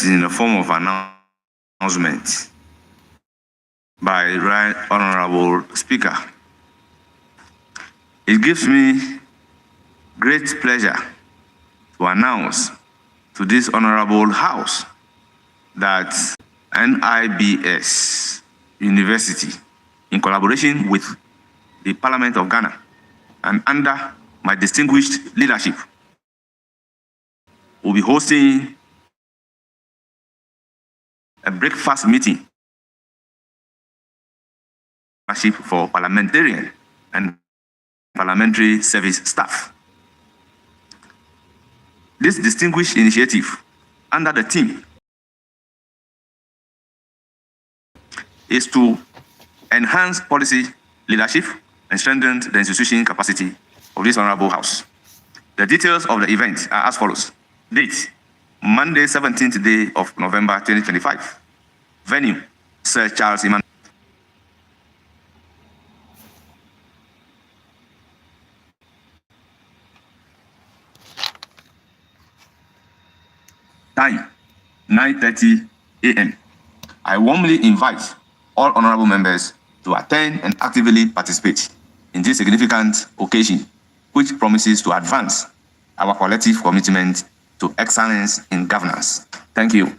in the form of announcement by Right Honorable Speaker. It gives me great pleasure to announce to this Honorable House that NIBS University, in collaboration with the Parliament of Ghana and under my distinguished leadership, will be hosting a breakfast meeting for parliamentarian and parliamentary service staff. This distinguished initiative under the theme is to enhance policy leadership and strengthen the institution capacity of this Honorable House. The details of the event are as follows. Date, Monday, 17th day of November 2025. Venue, Sir Charles Iman. Time, 9:30 a.m. I warmly invite all honorable members to attend and actively participate in this significant occasion, which promises to advance our collective commitment to excellence in governance. Thank you.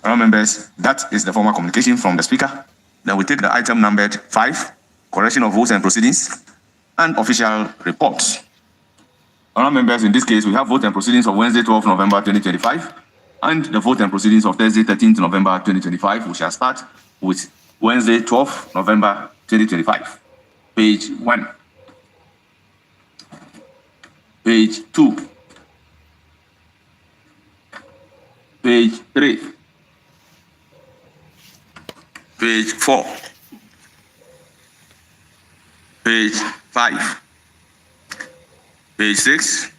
Honorable members, that is the formal communication from the Speaker. Then we take the item numbered 5, correction of votes and proceedings, and official reports. Honorable members, in this case, we have vote and proceedings of Wednesday, 12 November 2025, and the vote and proceedings of Thursday, 13th November 2025. We shall start with Wednesday, 12 November 2025. Page 1. Page 2. Page 3. Page 4. Page 5. Page 6.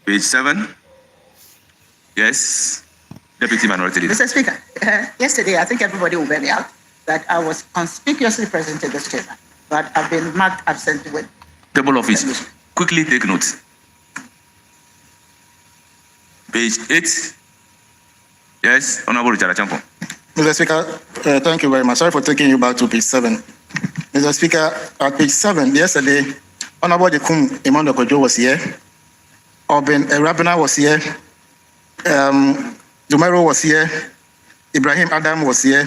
Page 7. Yes. Deputy Minority Leader. Mr. Speaker, yesterday I think everybody will bear me out that I was conspicuously present in this chamber, but I've been marked absent with Table office. Quickly take notes. Page 8. Yes, Honorable Richard Champon. Mr. Speaker, thank you very much. Sorry for taking you back to page 7. Mr. Speaker, at page 7, yesterday, Honorable Jekum Emmanuel Kojo was here. Obin Rabina was here. Jumero was here. Ibrahim Adam was here.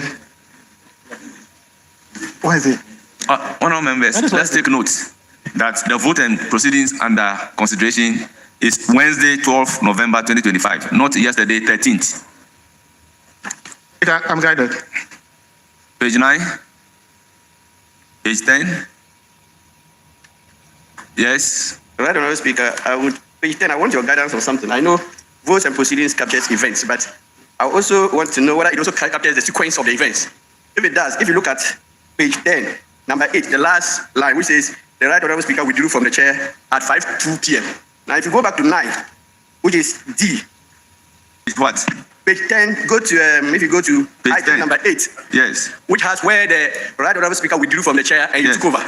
What is it? Honorable members, let's take note that the vote and proceedings under consideration is Wednesday, 12 November 2025, not yesterday, 13th. I'm guided. Page 9. Page 10. Yes. Right, Honorable Speaker, page 10, I want your guidance on something. I know votes and proceedings captures events, but I also want to know whether it also captures the sequence of the events. If it does, if you look at page 10, number 8, the last line, which says, the Right Honorable Speaker withdrew from the chair at 5:02 p.m. Now, if you go back to 9, which is D. It's what? Page 10, go to, if you go to page item 10. number 8. Yes. Which has where the Right Honorable Speaker withdrew from the chair and you took over.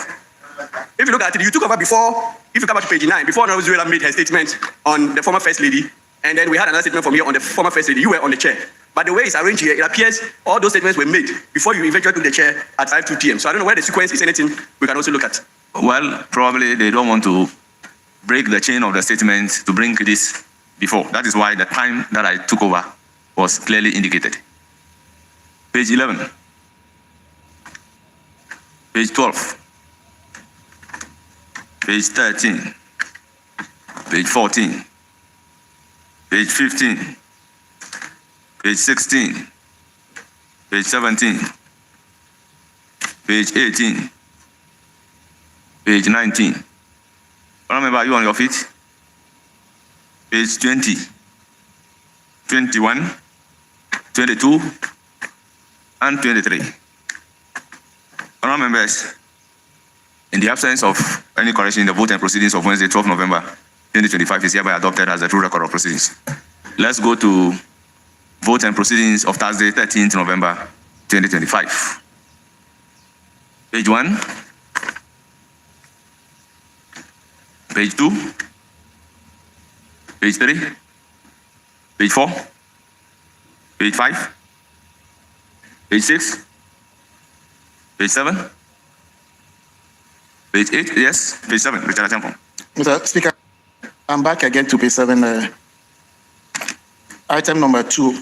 If you look at it, you took over before, if you come back to page 9, before Honorable Zuela made her statement on the former First Lady, and then we had another statement from here on the former First Lady. You were on the chair. But the way it's arranged here, it appears all those statements were made before you eventually took the chair at 5:02 p.m. So I don't know where the sequence is, anything we can also look at. Well, probably they don't want to break the chain of the statement to bring this before. That is why the time that I took over was clearly indicated. Page 11. Page 12. Page 13. Page 14. Page 15. Page 16. Page 17. Page 18. Page 19. Remember, you on your feet? Page 20. 21. 22. And 23. Honourable members, in the absence of any correction in the vote and proceedings of Wednesday, 12 November 2025 is hereby adopted as the true record of proceedings. Let's go to vote and proceedings of Thursday, 13th November 2025. Page 1. Page 2. Page 3, page 4, page 5, page 6, page 7, page 8, yes, page 7, Richard Achampong. Mr. Speaker, I'm back again to page 7. Item number 2,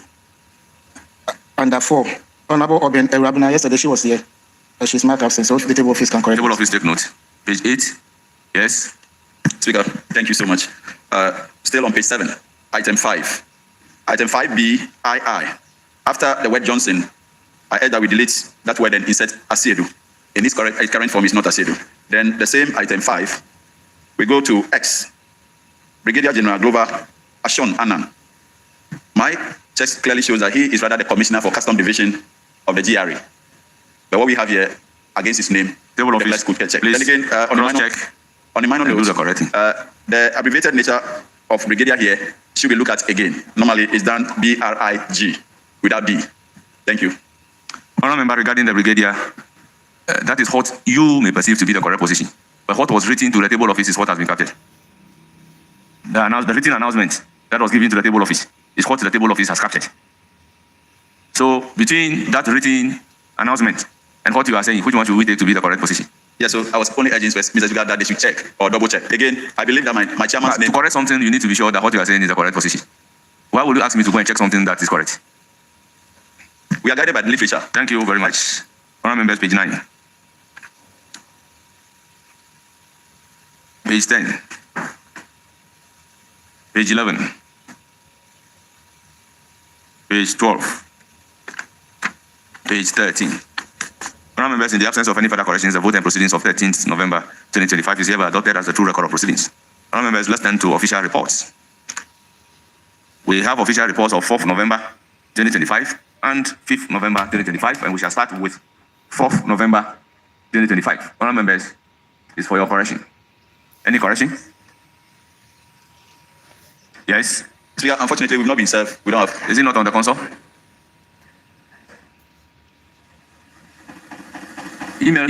under 4. Honorable Oben Erabina, yesterday she was here. She's marked absent, so the table office can correct. Table office take note. Page 8, yes. Speaker, thank you so much. Still on page 7, item 5. Item 5B, II. After the word Johnson, I heard that we delete that word and insert Asiedu. In its current form, it's not Asiedu. Then the same item 5, we go to X. Brigadier General Glover Ashon Annan. My check clearly shows that he is rather the commissioner for custom division of the GRA. But what we have here against his name, Table the office, could check. please, Then again, on the minor and do note, the correcting. the abbreviated nature of brigadier here should be looked at again. Normally, it's done BRIG without B. Thank you. Honourable member, regarding the brigadier, that is what you may perceive to be the correct position. But what was written to the table office is what has been captured. The written announcement that was given to the table office is what the table office has captured. So between that written announcement and what you are saying, which one should we take to be the correct position? Yeah, so I was only urging Mr. Speaker that they should check or double check. Again, I believe that my chairman's To name. correct something, you need to be sure that what you are saying is the correct position. Why would you ask me to go and check something that is correct? We are guided by the literature. Thank you very much. Honourable members, page 9. Page 10. Page 11. Page 12. Page 13. Honourable members, in the absence of any further corrections, the vote and proceedings of 13th November 2025 is hereby adopted as the true record of proceedings. Honourable members, let's turn to official reports. We have official reports of 4th November 2025 and 5th November 2025, and we shall start with 4th November 2025. Honourable members, is for your correction. Any correction? Yes? Speaker, unfortunately, we've not been served. We don't have. Is it not on the console? Email.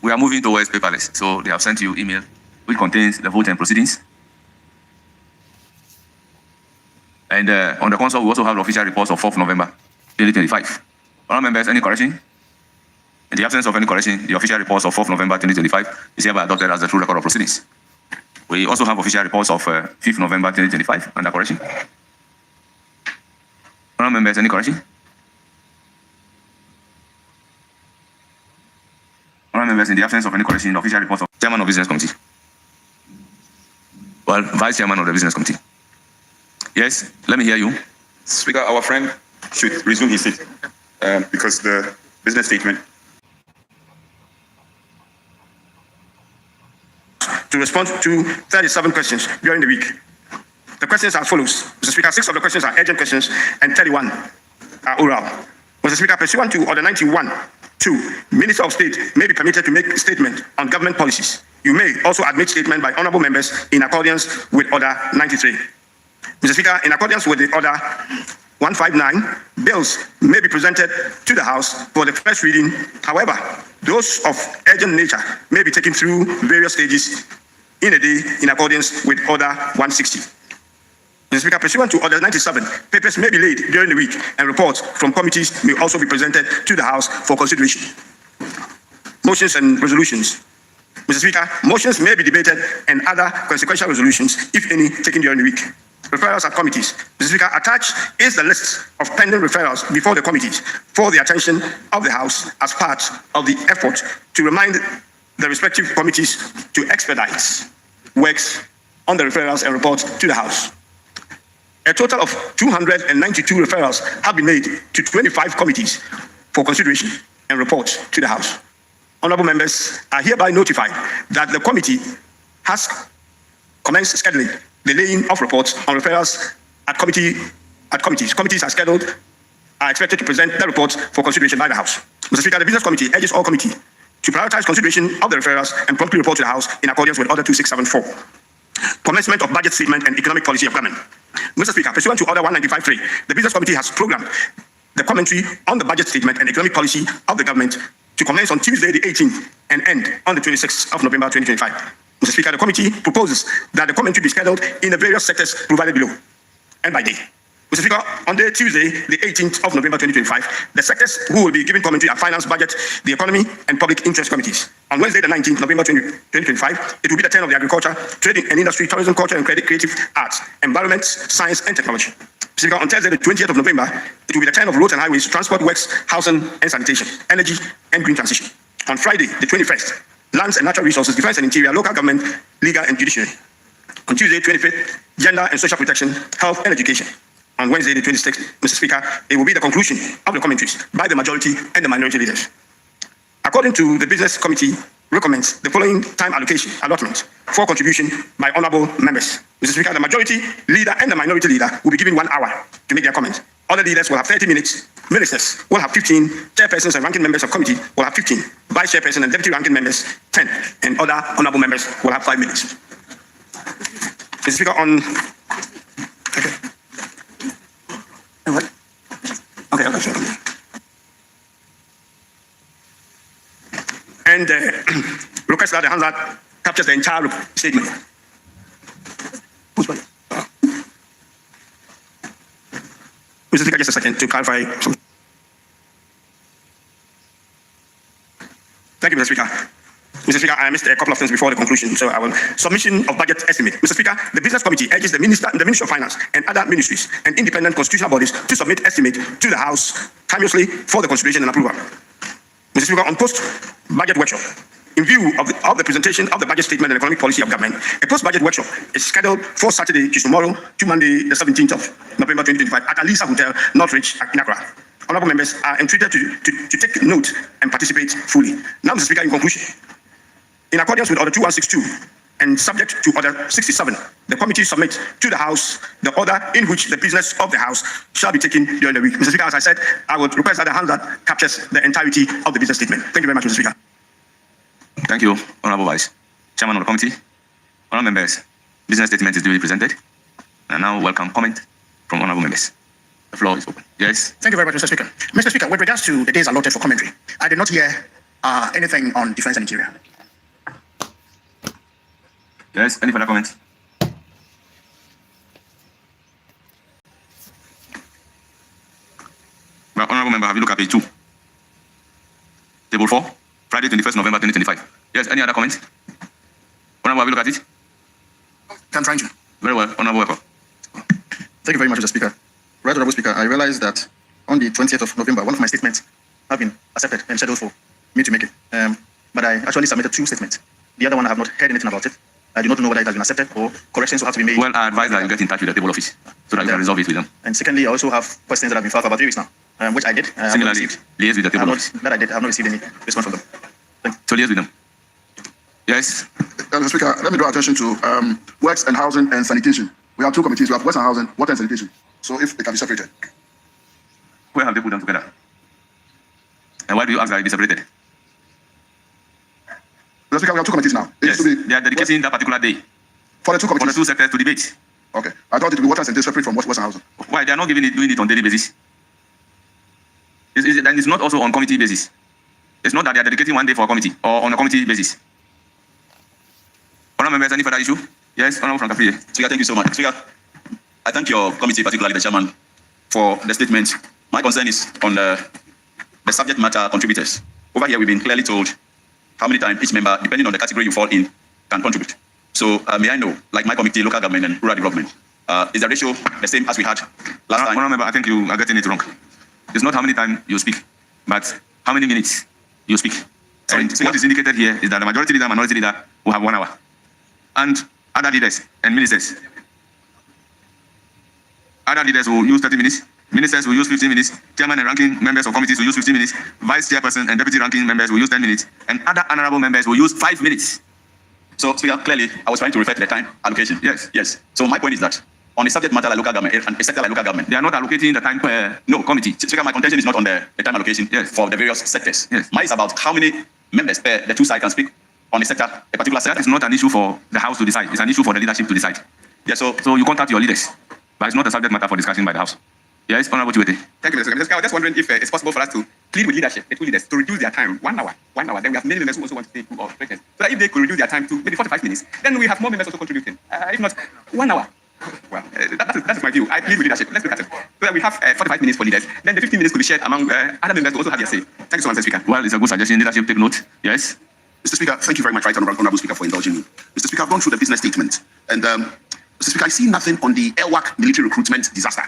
We are moving towards paperless, so they have sent you email which contains the vote and proceedings. And on the console, we also have the official reports of 4th November 2025. Honourable members, any correction? In the absence of any correction, the official reports of 4th November 2025 is hereby adopted as the true record of proceedings. We also have official reports of 5th November 2025 under correction. Honourable members, any correction? Honourable members, in the absence of any correction, the official reports of Chairman of Business Committee. Well, Vice Chairman of the Business Committee. Yes, let me hear you. Speaker, our friend should resume his seat because the business statement. To respond to 37 questions during the week. The questions are as follows. Mr. Speaker, 6 of the questions are urgent questions and 31 are oral. Mr. Speaker, pursuant to Order 91(2), Minister of State may be permitted to make a statement on government policies. You may also admit statement by honourable members in accordance with Order 93. Mr. Speaker, in accordance with the Order 159, bills may be presented to the House for the first reading. However, those of urgent nature may be taken through various stages in a day in accordance with Order 160. Mr. Speaker, pursuant to Order 97, papers may be laid during the week and reports from committees may also be presented to the House for consideration. Motions and resolutions. Mr. Speaker, motions may be debated and other consequential resolutions, if any, taken during the week. Referrals at committees. Mr. Speaker, attached is the list of pending referrals before the committees for the attention of the House as part of the effort to remind the respective committees to expedite works on the referrals and reports to the House. A total of 292 referrals have been made to 25 committees for consideration and reports to the House. Honourable members are hereby notified that the committee has commenced scheduling the laying of reports on referrals at committees. Committees are expected to present their reports for consideration by the House. Mr. Speaker, the Business Committee urges all committees to prioritize consideration of the referrals and promptly report to the House in accordance with Order 2674. Commencement of budget statement and economic policy of government. Mr. Speaker, pursuant to Order 195.3, the Business Committee has programmed the commentary on the budget statement and economic policy of the government to commence on Tuesday the 18th and end on the 26th of November 2025. Mr. Speaker, the committee proposes that the commentary be scheduled in the various sectors provided below and by day. Mr. Speaker, on the Tuesday, the 18th of November 2025, the sectors who will be giving commentary are Finance, Budget, the Economy, and Public Interest Committees. On Wednesday, the 19th of November 2025, it will be the turn of the Agriculture, Trading and Industry, Tourism, Culture and Creative Arts, Environment, Science and Technology. Mr. Speaker, on Thursday, the 20th of November, it will be the turn of Roads and Highways, Transport, Works, Housing and Sanitation, Energy and Green Transition. On Friday, the 21st, Lands and Natural Resources, Defense and Interior, Local Government, Legal and Judiciary. On Tuesday, 25th, Gender and Social Protection, Health and Education. On Wednesday, the 26th, Mr. Speaker, it will be the conclusion of the commentaries by the majority and the minority leaders. According to the Business Committee, recommends the following time allotment for contribution by honorable members. Mr. Speaker, the majority leader and the minority leader will be given 1 hour to make their comments. Other leaders will have 30 minutes. Ministers will have 15. Chairpersons and ranking members of committee will have 15. Vice chairperson and deputy ranking members 10. And other honorable members will have 5 minutes. Mr. Speaker, on. Okay. What? Okay, sure. And request that the Hansard captures the entire statement. Mr. Speaker, just a second to clarify something. Thank you, Mr. Speaker. Mr. Speaker, I missed a couple of things before the conclusion, so I will. Submission of budget estimate. Mr. Speaker, the Business Committee urges the Ministry of Finance and other ministries and independent constitutional bodies to submit estimate to the House timeously for the consideration and approval. Mr. Speaker, on post-budget workshop, in view of the presentation of the budget statement and economic policy of government, a post-budget workshop is scheduled for Saturday, which is tomorrow, to Monday, the 17th of November 2025 at Alisa Hotel, Northridge, in Accra. Honorable members are entreated to take note and participate fully. Now, Mr. Speaker, in conclusion, in accordance with Order 2162 and subject to Order 67, the committee submits to the House the order in which the business of the House shall be taken during the week. Mr. Speaker, as I said, I would request that the hand that captures the entirety of the business statement. Thank you very much, Mr. Speaker. Thank you, Honorable Vice Chairman of the committee. Honorable members, business statement is duly presented. And now welcome comment from honorable members. The floor is open. Yes. Thank you very much, Mr. Speaker. Mr. Speaker, with regards to the days allotted for commentary, I did not hear anything on defense and interior. Yes, any further comments? Well, honorable member, have you looked at page 2? Table 4, Friday, 21st November 2025. Yes, any other comments? Honorable, have you looked at it? I'm trying to. Very well, honorable, welcome. Thank you very much, Mr. Speaker. Right Honorable Speaker, I realized that on the 20th of November, one of my statements have been accepted and scheduled for me to make it. But I actually submitted 2 statements. The other one, I have not heard anything about it. I do not know whether it has been accepted or corrections will have to be made. Well, I advise that you get in touch with the table office so that you can resolve it with them. And secondly, I also have questions that have been filed for about 3 weeks now, which I did. Similarly, liaise with the table office. That I did. I have not received any response from them. So liaise with them. Yes. Mr. Speaker, let me draw attention to Works and Housing and Sanitation. We have 2 committees. We have Works and Housing, Water and Sanitation. So if they can be separated. Where have they put them together? And why do you ask that it be separated? Mr. Speaker, we have 2 committees now. Yes, they are dedicating that particular day For the 2 for the committees. 2 sectors to debate. Okay. I thought it would be Water and Sanitation separate from Works and Housing. Why? They are not doing it on daily basis. And it's not also on committee basis. It's not that they are dedicating one day for a committee or on a committee basis. Honourable members, any further issue? Yes, Honourable Frank Afriye. Speaker, thank you so much. Speaker, I thank your committee, particularly the chairman, for the statement. My concern is on the subject matter contributors. Over here, we've been clearly told how many times each member, depending on the category you fall in, can contribute. So may I know, like my committee, local government and rural development, is the ratio the same as we had last time? Honourable member, I think you are getting it wrong. It's not how many times you speak, but how many minutes you speak. Sorry, And what is indicated here is that the majority leader, minority leader will have 1 hour. And other leaders and ministers. Other leaders will use 30 minutes. Ministers will use 15 minutes. Chairman and ranking members of committees will use 15 minutes. Vice chairperson and deputy ranking members will use 10 minutes. And other honorable members will use 5 minutes. So, Speaker, clearly, I was trying to refer to the time allocation. Yes. Yes. So my point is that on a subject matter like local government and a sector like local government, They are not allocating the time per committee. Speaker, my contention is not on the time allocation Yes. for the various sectors. Yes. Mine is about how many members per the 2 sides can speak on a sector, a particular sector. That is not an issue for the House to decide. It's an issue for the leadership to decide. Yeah, so So you contact your leaders. But it's not a subject matter for discussion by the House. Yes, Honourable Chiwete. Thank you, Mr. Speaker. I was just wondering if it's possible for us to plead with leadership, the two leaders, to reduce their time 1 hour. 1 hour. Then we have many members who also want to take 2 or 3 minutes. So that if they could reduce their time to maybe 45 minutes, then we have more members also contributing. If not, 1 hour. Well, that is my view. I plead with leadership. Let's look at it. So that we have 45 minutes for leaders. Then the 15 minutes could be shared among other members to also have their say. Thank you so much, Mr. Speaker. Well, it's a good suggestion. Leadership, take note. Yes. Mr. Speaker, thank you very much, Right Honourable Speaker, for indulging me. Mr. Speaker, I've gone through the business statement, and Mr. Speaker, I see nothing on the Airwork military recruitment disaster.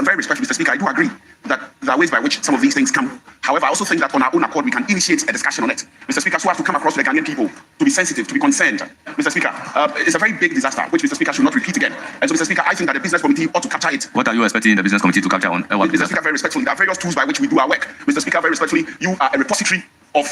Very respectfully, Mr. Speaker, I do agree that there are ways by which some of these things come. However, I also think that on our own accord, we can initiate a discussion on it. Mr. Speaker, so as to come across to the Ghanaian people, to be sensitive, to be concerned. Mr. Speaker, it's a very big disaster, which Mr. Speaker should not repeat again. And so, Mr. Speaker, I think that the business committee ought to capture it. What are you expecting the business committee to capture on Airwork? Mr. Speaker, very respectfully, there are various tools by which we do our work. Mr. Speaker, very respectfully, you are a repository of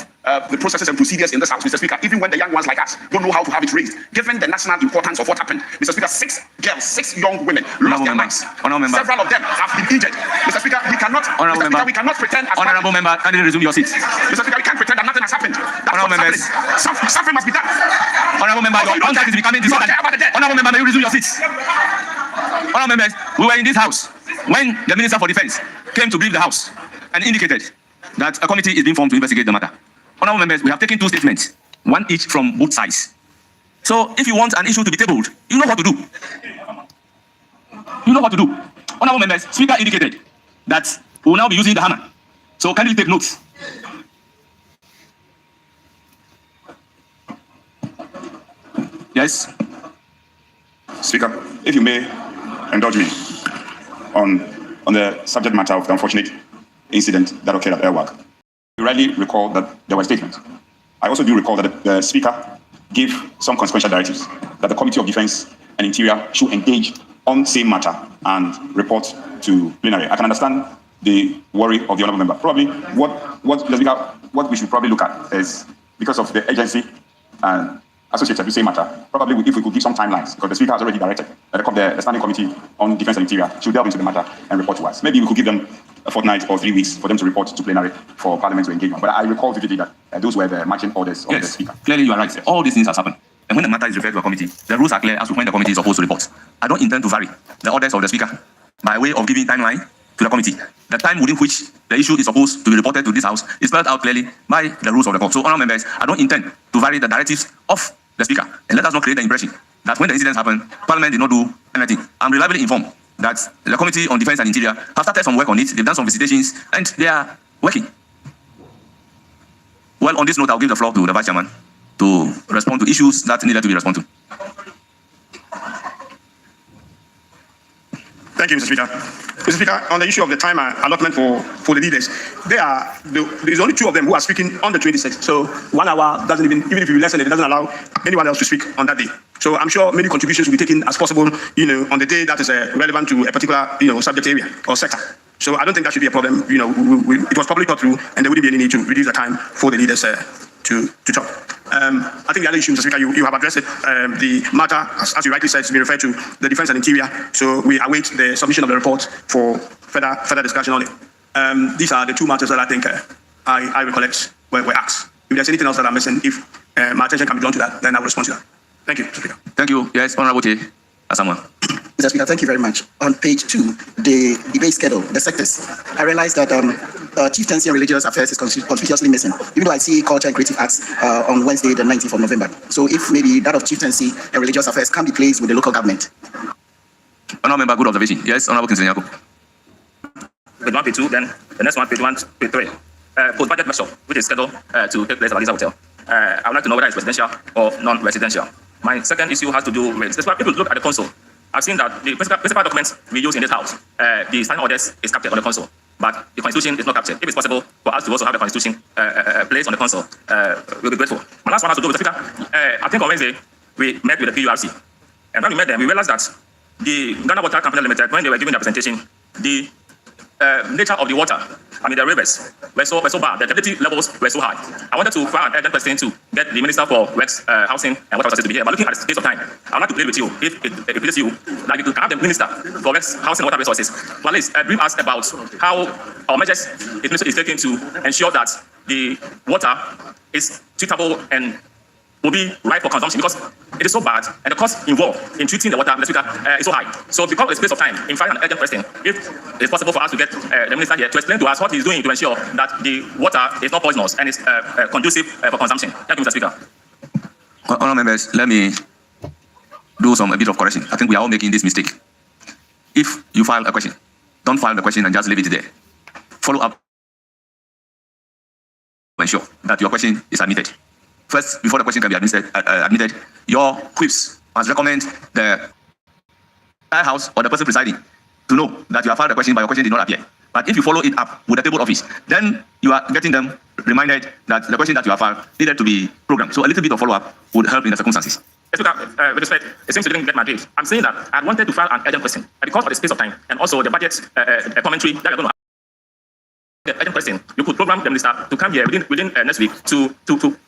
the processes and procedures in this house, Mr. Speaker, even when the young ones like us don't know how to have it raised, given the national importance of what happened. Mr. Speaker, 6 girls, 6 young women lost their lives. Several of them have been injured. Mr. Speaker, we cannot, Mr. Speaker, we cannot pretend as Honourable member, can you resume your seat? Mr. Speaker, we can't pretend that nothing has happened. That's what's happening. Something must be done. Honourable member, your contact is becoming disorderly. Honourable member, may you resume your seat? Honourable members, we were in this house when the Minister for Defence came to brief the house and indicated that a committee is being formed to investigate the matter. Honourable members, we have taken 2 statements, one each from both sides. So if you want an issue to be tabled, you know what to do. You know what to do. Honourable members, Speaker indicated that we will now be using the hammer. So kindly take notes. Yes. Speaker, if you may indulge me on the subject matter of the unfortunate incident that occurred at Airwork. You rightly recall that there were statements. I also do recall that the Speaker gave some consequential directives that the Committee of Defence and Interior should engage on same matter and report to plenary. I can understand the worry of the honourable member. Probably what we should probably look at is, because of the urgency and associated with same matter, probably if we could give some timelines, because the Speaker has already directed that the Standing Committee on Defence and Interior should delve into the matter and report to us. Maybe we could give them a fortnight or 3 weeks for them to report to plenary for Parliament to engage on. But I recall vividly that those were the marching orders of the Speaker. Clearly, you are right. All these things have happened. And when the matter is referred to a committee, the rules are clear as to when the committee is supposed to report. I don't intend to vary the orders of the Speaker by way of giving timeline to the committee. The time within which the issue is supposed to be reported to this House is spelled out clearly by the rules of the court. So, honourable members, I don't intend to vary the directives of the Speaker. And let us not create the impression that when the incidents happen, Parliament did not do anything. I'm reliably informed that the Committee on Defence and Interior have started some work on it. They've done some visitations and they are working. Well, on this note, I'll give the floor to the Vice Chairman to respond to issues that needed to be responded to. Thank you, Mr. Speaker. Mr. Speaker, on the issue of the time allotment for the leaders, there's only 2 of them who are speaking on the 26th. So 1 hour doesn't even if you lessen it doesn't allow anyone else to speak on that day. So I'm sure many contributions will be taken as possible, on the day that is relevant to a particular, subject area or sector. So I don't think that should be a problem. It was probably thought through, and there wouldn't be any need to reduce the time for the leaders to talk. I think the other issue, Mr. Speaker, you have addressed it. The matter, as you rightly said, to be referred to the Defence and Interior. So we await the submission of the report for further discussion on it. These are the 2 matters that I think I recollect were asked. If there's anything else that I'm missing, if my attention can be drawn to that, then I will respond to that. Thank you, Mr. Speaker. Thank you. Yes, Honourable T. Asamoah. Mr. Speaker, thank you very much. On page 2, the debate schedule, the sectors, I realized that Chieftaincy and Religious Affairs is conspicuously missing, even though I see Culture and Creative Arts on Wednesday, the 19th of November. So if maybe that of Chieftaincy and Religious Affairs can be placed with the local government. Honourable member, good observation. Yes, Honourable Kinsley Nyako. Page 1, page 2, then the next one, page 1, page 3. Post-budget workshop, which is scheduled to take place at Lisa Hotel. I would like to know whether it's residential or non-residential. My second issue has to do with, that's why people look at the console. I've seen that the principal documents we use in this house, the standing orders is captured on the console, but the Constitution is not captured. If it's possible for us to also have the Constitution placed on the console, we'll be grateful. My last one has to do with the Speaker. I think on Wednesday, we met with the PURC. And when we met them, we realized that the Ghana Water Company Limited, when they were giving their presentation, the nature of the water, the rivers were so bad, the turbidity levels were so high. I wanted to file an urgent question to get the Minister for Works, Housing and Water Resources to be here. But looking at the space of time, I would like to plead with you, if it pleases you, that you could have the Minister for Works, Housing and Water Resources please brief us about how our measures is taken to ensure that the water is suitable and will be right for consumption because it is so bad and the cost involved in treating the water, Mr. Speaker, is so high. So because of the space of time, in filing an urgent question, if it's possible for us to get the minister here to explain to us what he's doing to ensure that the water is not poisonous and is conducive for consumption. Thank you, Mr. Speaker. Honourable members, let me do a bit of correction. I think we are all making this mistake. If you file a question, don't file the question and just leave it there. Follow up to ensure that your question is admitted. First, before the question can be admitted, your whips must recommend the House or the person presiding to know that you have filed a question but your question did not appear. But if you follow it up with the table office, then you are getting them reminded that the question that you have filed needed to be programmed. So a little bit of follow-up would help in the circumstances. With respect, it seems you didn't get my drift. I'm saying that I wanted to file an urgent question, but because of the space of time and also the budget commentary that you're going to have, the urgent question, you could program the minister to come here within next week to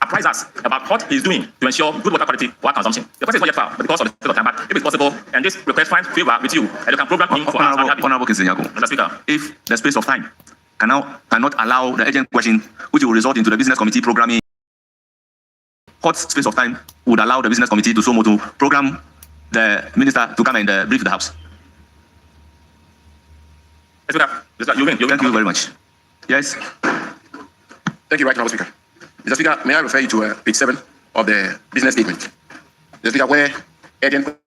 apprise us about what he's doing to ensure good water quality for our consumption. The question is not yet filed, but because of the space of time, but if it's possible, and this request finds favor with you, and you can program him for us. Honourable Kinsenyago, Mr. Speaker, if the space of time cannot allow the urgent question, which will result into the business committee programming, what space of time would allow the business committee to to program the minister to come and brief the House? Mr. Speaker, you win. Thank you very much. Yes. Thank you, Right Honourable Speaker. Mr. Speaker, may I refer you to page 7 of the business statement? Mr. Speaker, where urgent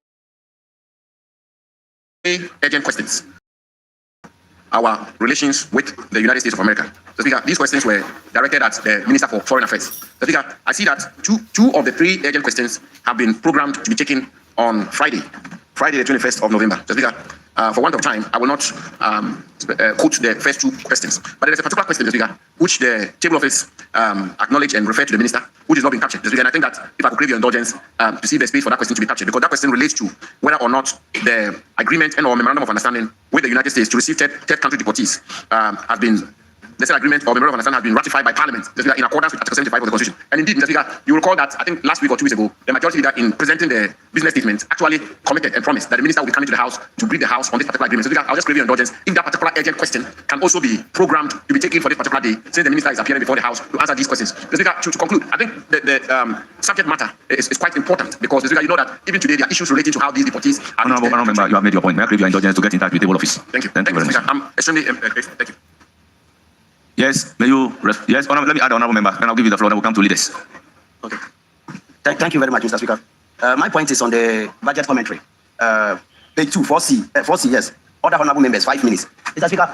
questions, our relations with the United States of America. Mr. Speaker, these questions were directed at the Minister for Foreign Affairs. Mr. Speaker, I see that two of the 3 urgent questions have been programmed to be taken on Friday the 21st of November. Mr. Speaker, for want of time, I will not quote the first 2 questions. But there is a particular question, Mr. Speaker, which the table office acknowledged and referred to the minister, which has not been captured. Mr. Speaker, and I think that if I could crave your indulgence to see the space for that question to be captured, because that question relates to whether or not the agreement and/or memorandum of understanding with the United States to receive third country deportees has been. The said agreement or memorandum of understanding has been ratified by Parliament, Mr. Speaker, in accordance with Article 75 of the Constitution. And indeed, Mr. Speaker, you recall that I think last week or 2 weeks ago, the majority leader in presenting the business statement actually committed and promised that the minister will be coming to the House to brief the House on this particular agreement. So, Mr. Speaker, I'll just crave your indulgence if that particular urgent question can also be programmed to be taken for this particular day, since the minister is appearing before the House to answer these questions. Mr. Speaker, to conclude, I think the subject matter is quite important because, Mr. Speaker, you know that even today there are issues relating to how these deportees are. Honourable member, you have made your point. May I crave your indulgence to get in touch with the table office? Thank you. Thank you very much. I'm extremely grateful. Thank you. Yes, may you? Yes, let me add honourable member, and I'll give you the floor. Then we'll come to leaders. Okay. Thank you very much, Mr. Speaker. My point is on the budget commentary. Page 2, 4C, yes. Other honourable members, 5 minutes. Mr. Speaker,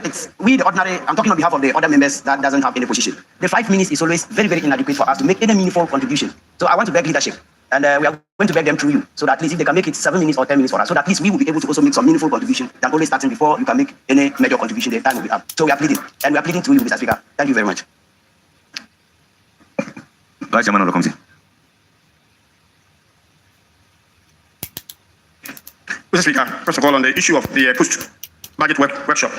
it's we the ordinary, I'm talking on behalf of the other members that doesn't have any position. The 5 minutes is always very, very inadequate for us to make any meaningful contribution. So I want to beg leadership, and we are going to beg them through you, so that at least if they can make it 7 minutes or 10 minutes for us, so that at least we will be able to also make some meaningful contribution than always starting before you can make any major contribution, the time will be up. So we are pleading, and we are pleading through you, Mr. Speaker. Thank you very much. Vice Chairman of the Committee. Mr. Speaker, first of all, on the issue of the post-budget workshop,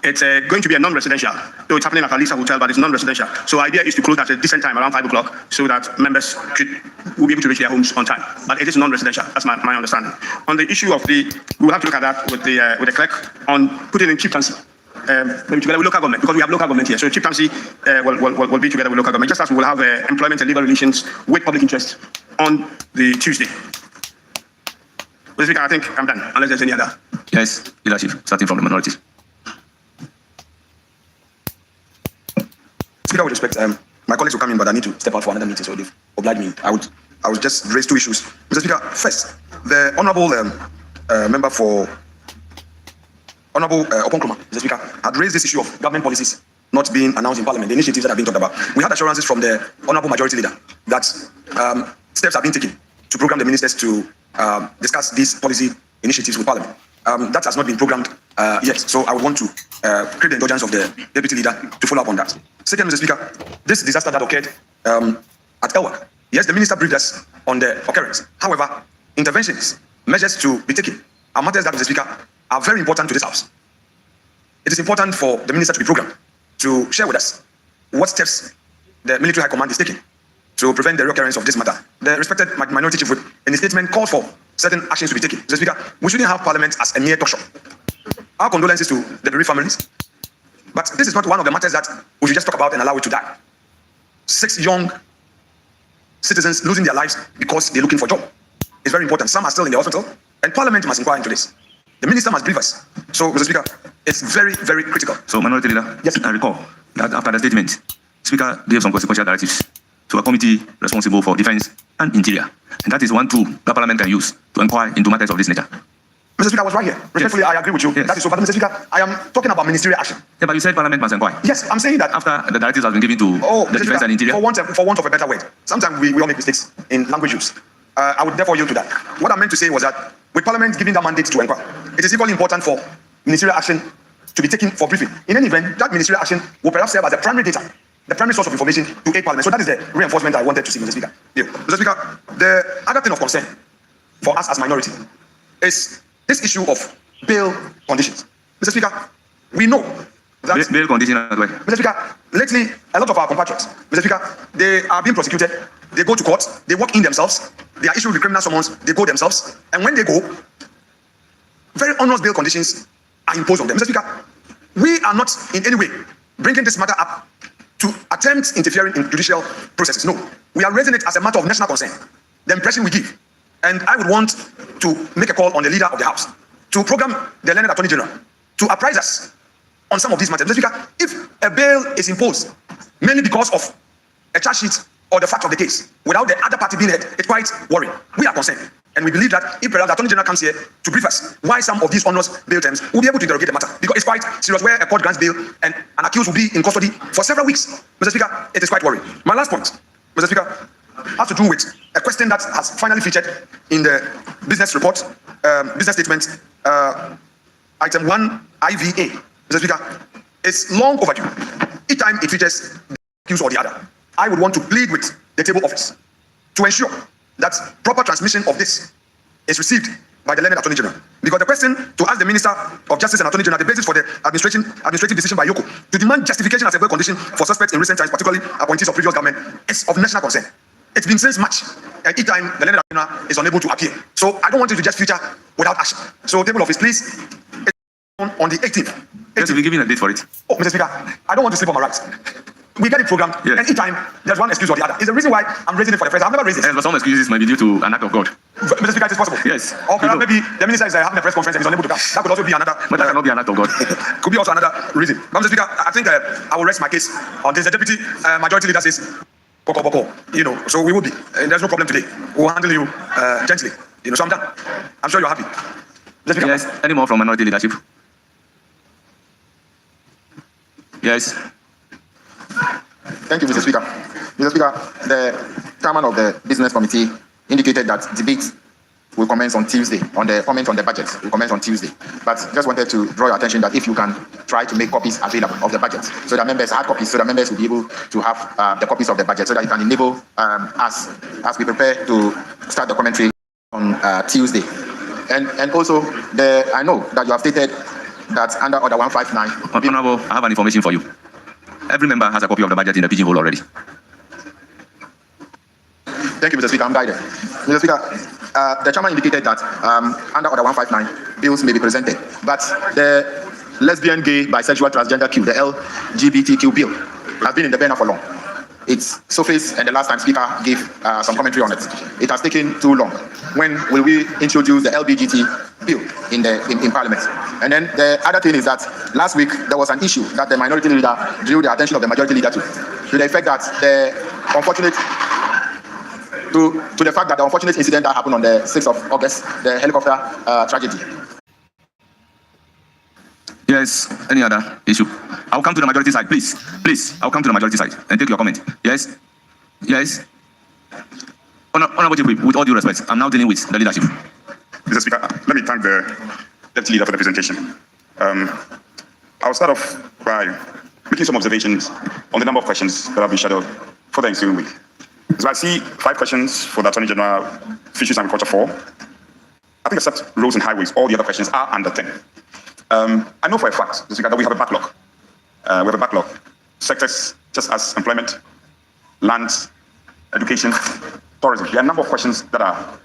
it's going to be a non-residential, though it's happening at Alisa Hotel, but it's non-residential. So the idea is to close at a decent time, around 5 o'clock, so that members will be able to reach their homes on time. But it is non-residential. That's my understanding. On the issue of we'll have to look at that with the clerk on putting in chieftaincy. Maybe together with local government, because we have local government here. So chieftaincy will be together with local government, just as we will have employment and legal relations with public interest on the Tuesday. Mr. Speaker, I think I'm done, unless there's any other. Yes, leadership, starting from the minorities. Speaker, with respect, my colleagues will come in, but I need to step out for another meeting, so they've obliged me. I would just raise 2 issues. Mr. Speaker, first, the honourable member for Honourable Oponkroma, Mr. Speaker, had raised this issue of government policies not being announced in Parliament, the initiatives that have been talked about. We had assurances from the honourable majority leader that steps have been taken to program the ministers to discuss these policy initiatives with Parliament. That has not been programmed yet, so I would want to crave the indulgence of the deputy leader to follow up on that. Second, Mr. Speaker, this disaster that occurred at Elwak, yes, the minister briefed us on the occurrence. However, interventions, measures to be taken are matters that, Mr. Speaker, are very important to this House. It is important for the minister to be programmed to share with us what steps the military high command is taking to prevent the recurrence of this matter. The respected minority chief whip in his statement called for certain actions to be taken. Mr. Speaker, we shouldn't have Parliament as a mere talk shop. Our condolences to the bereaved families, but this is not one of the matters that we should just talk about and allow it to die. 6 young citizens losing their lives because they're looking for a job. It's very important. Some are still in the hospital, and Parliament must inquire into this. The minister must brief us. So, Mr. Speaker, it's very, very critical. So, Minority Leader, yes, I recall that after the statement, Speaker gave some consequential directives to a committee responsible for defense and interior. And that is one tool that Parliament can use to inquire into matters of this nature. Mr. Speaker, I was right here. Respectfully, I agree with you. Yes. That is so. But Mr. Speaker, I am talking about ministerial action. Yeah, but you said Parliament must inquire. Yes, I'm saying that. After the directives have been given to the defense and interior. For want of a better word, sometimes we all make mistakes in language use. I would therefore yield to that. What I meant to say was that with Parliament giving that mandate to inquire, it is equally important for ministerial action to be taken for briefing. In any event, that ministerial action will perhaps serve as the primary data, the primary source of information to aid Parliament. So that is the reinforcement I wanted to see, Mr. Speaker. Yeah. Mr. Speaker, the other thing of concern for us as minority is this issue of bail conditions. Mr. Speaker, we know that bail condition as well. Mr. Speaker, lately a lot of our compatriots, Mr. Speaker, they are being prosecuted. They go to court, they walk in themselves, they are issued with criminal summons, they go themselves, and when they go, very onerous bail conditions are imposed on them. Mr. Speaker, we are not in any way bringing this matter up to attempt interfering in judicial processes. No, we are raising it as a matter of national concern. The impression we give, and I would want to make a call on the leader of the House to program the learned Attorney General to apprise us on some of these matters. Mr. Speaker, if a bail is imposed mainly because of a charge sheet or the fact of the case, without the other party being heard, it's quite worrying. We are concerned. And we believe that if perhaps the Attorney General comes here to brief us why some of these onerous bail terms, we'll be able to interrogate the matter. Because it's quite serious where a court grants bail and an accused will be in custody for several weeks. Mr. Speaker, it is quite worrying. My last point, Mr. Speaker, has to do with a question that has finally featured in the business report, business statement, item 1 IVA. Mr. Speaker, it's long overdue. Each time it features the accused or the other, I would want to plead with the table office to ensure that proper transmission of this is received by the learned Attorney General. Because the question to ask the Minister of Justice and Attorney General, the basis for the administrative decision by Yoko to demand justification as a bail condition for suspects in recent times, particularly appointees of previous government, is of national concern. It's been since March, and each time the learned Attorney General is unable to appear. So I don't want it to just future without action. So table office, please, on the 18th. Yes, we're giving a date for it. Oh, Mr. Speaker, I don't want to sleep on my rights. We get it programmed, yes. And each time there's one excuse or the other. It's the reason why I'm raising it for the first time. I've never raised it. Yes, but some excuses might be due to an act of God. Mr. Speaker, it is possible. Yes. Or perhaps maybe the minister is having a press conference and is unable to come. That could also be another. But that cannot be an act of God. Could be also another reason. But Mr. Speaker, I think I will rest my case on this. The deputy majority leader says, boko, so we will be. There's no problem today. We'll handle you gently. So I'm done. I'm sure you're happy. Yes. Any more from minority leadership? Yes. Thank you, Mr. Speaker. Mr. Speaker, the chairman of the business committee indicated that debate will commence on Tuesday, on the comment on the budget will commence on Tuesday. But just wanted to draw your attention that if you can try to make copies available of the budget, so that members have copies, so that members will be able to have the copies of the budget, so that you can enable us as we prepare to start the commentary on Tuesday. And also, I know that you have stated that under Order 159... Honorable, I have an information for you. Every member has a copy of the budget in the pigeonhole already. Thank you, Mr. Speaker. I'm guided. Mr. Speaker, the chairman indicated that under Order 159, bills may be presented, but the lesbian, gay, bisexual, transgender Q, the LGBTQ bill, has been in the banner for long. It's surfaced, and the last time Speaker gave some commentary on it. It has taken too long. When will we introduce the LBGT bill in Parliament? And then the other thing is that last week there was an issue that the minority leader drew the attention of the majority leader to the effect that the unfortunate incident that happened on the 6th of August, the helicopter tragedy. Yes. Any other issue? I'll come to the majority side, please. Please, I'll come to the majority side and take your comment. Yes. Yes. Honorable Chief Whip, with all due respect, I'm now dealing with the leadership. Mr. Speaker, let me thank the deputy leader for the presentation. I'll start off by making some observations on the number of questions that have been scheduled for the ensuing week. So I see 5 questions for the Attorney General, Fisheries and Agriculture 4. I think except roads and highways, all the other questions are under 10. I know for a fact, Mr. Speaker, that we have a backlog. We have a backlog. Sectors just as employment, lands, education, tourism. There are a number of questions that are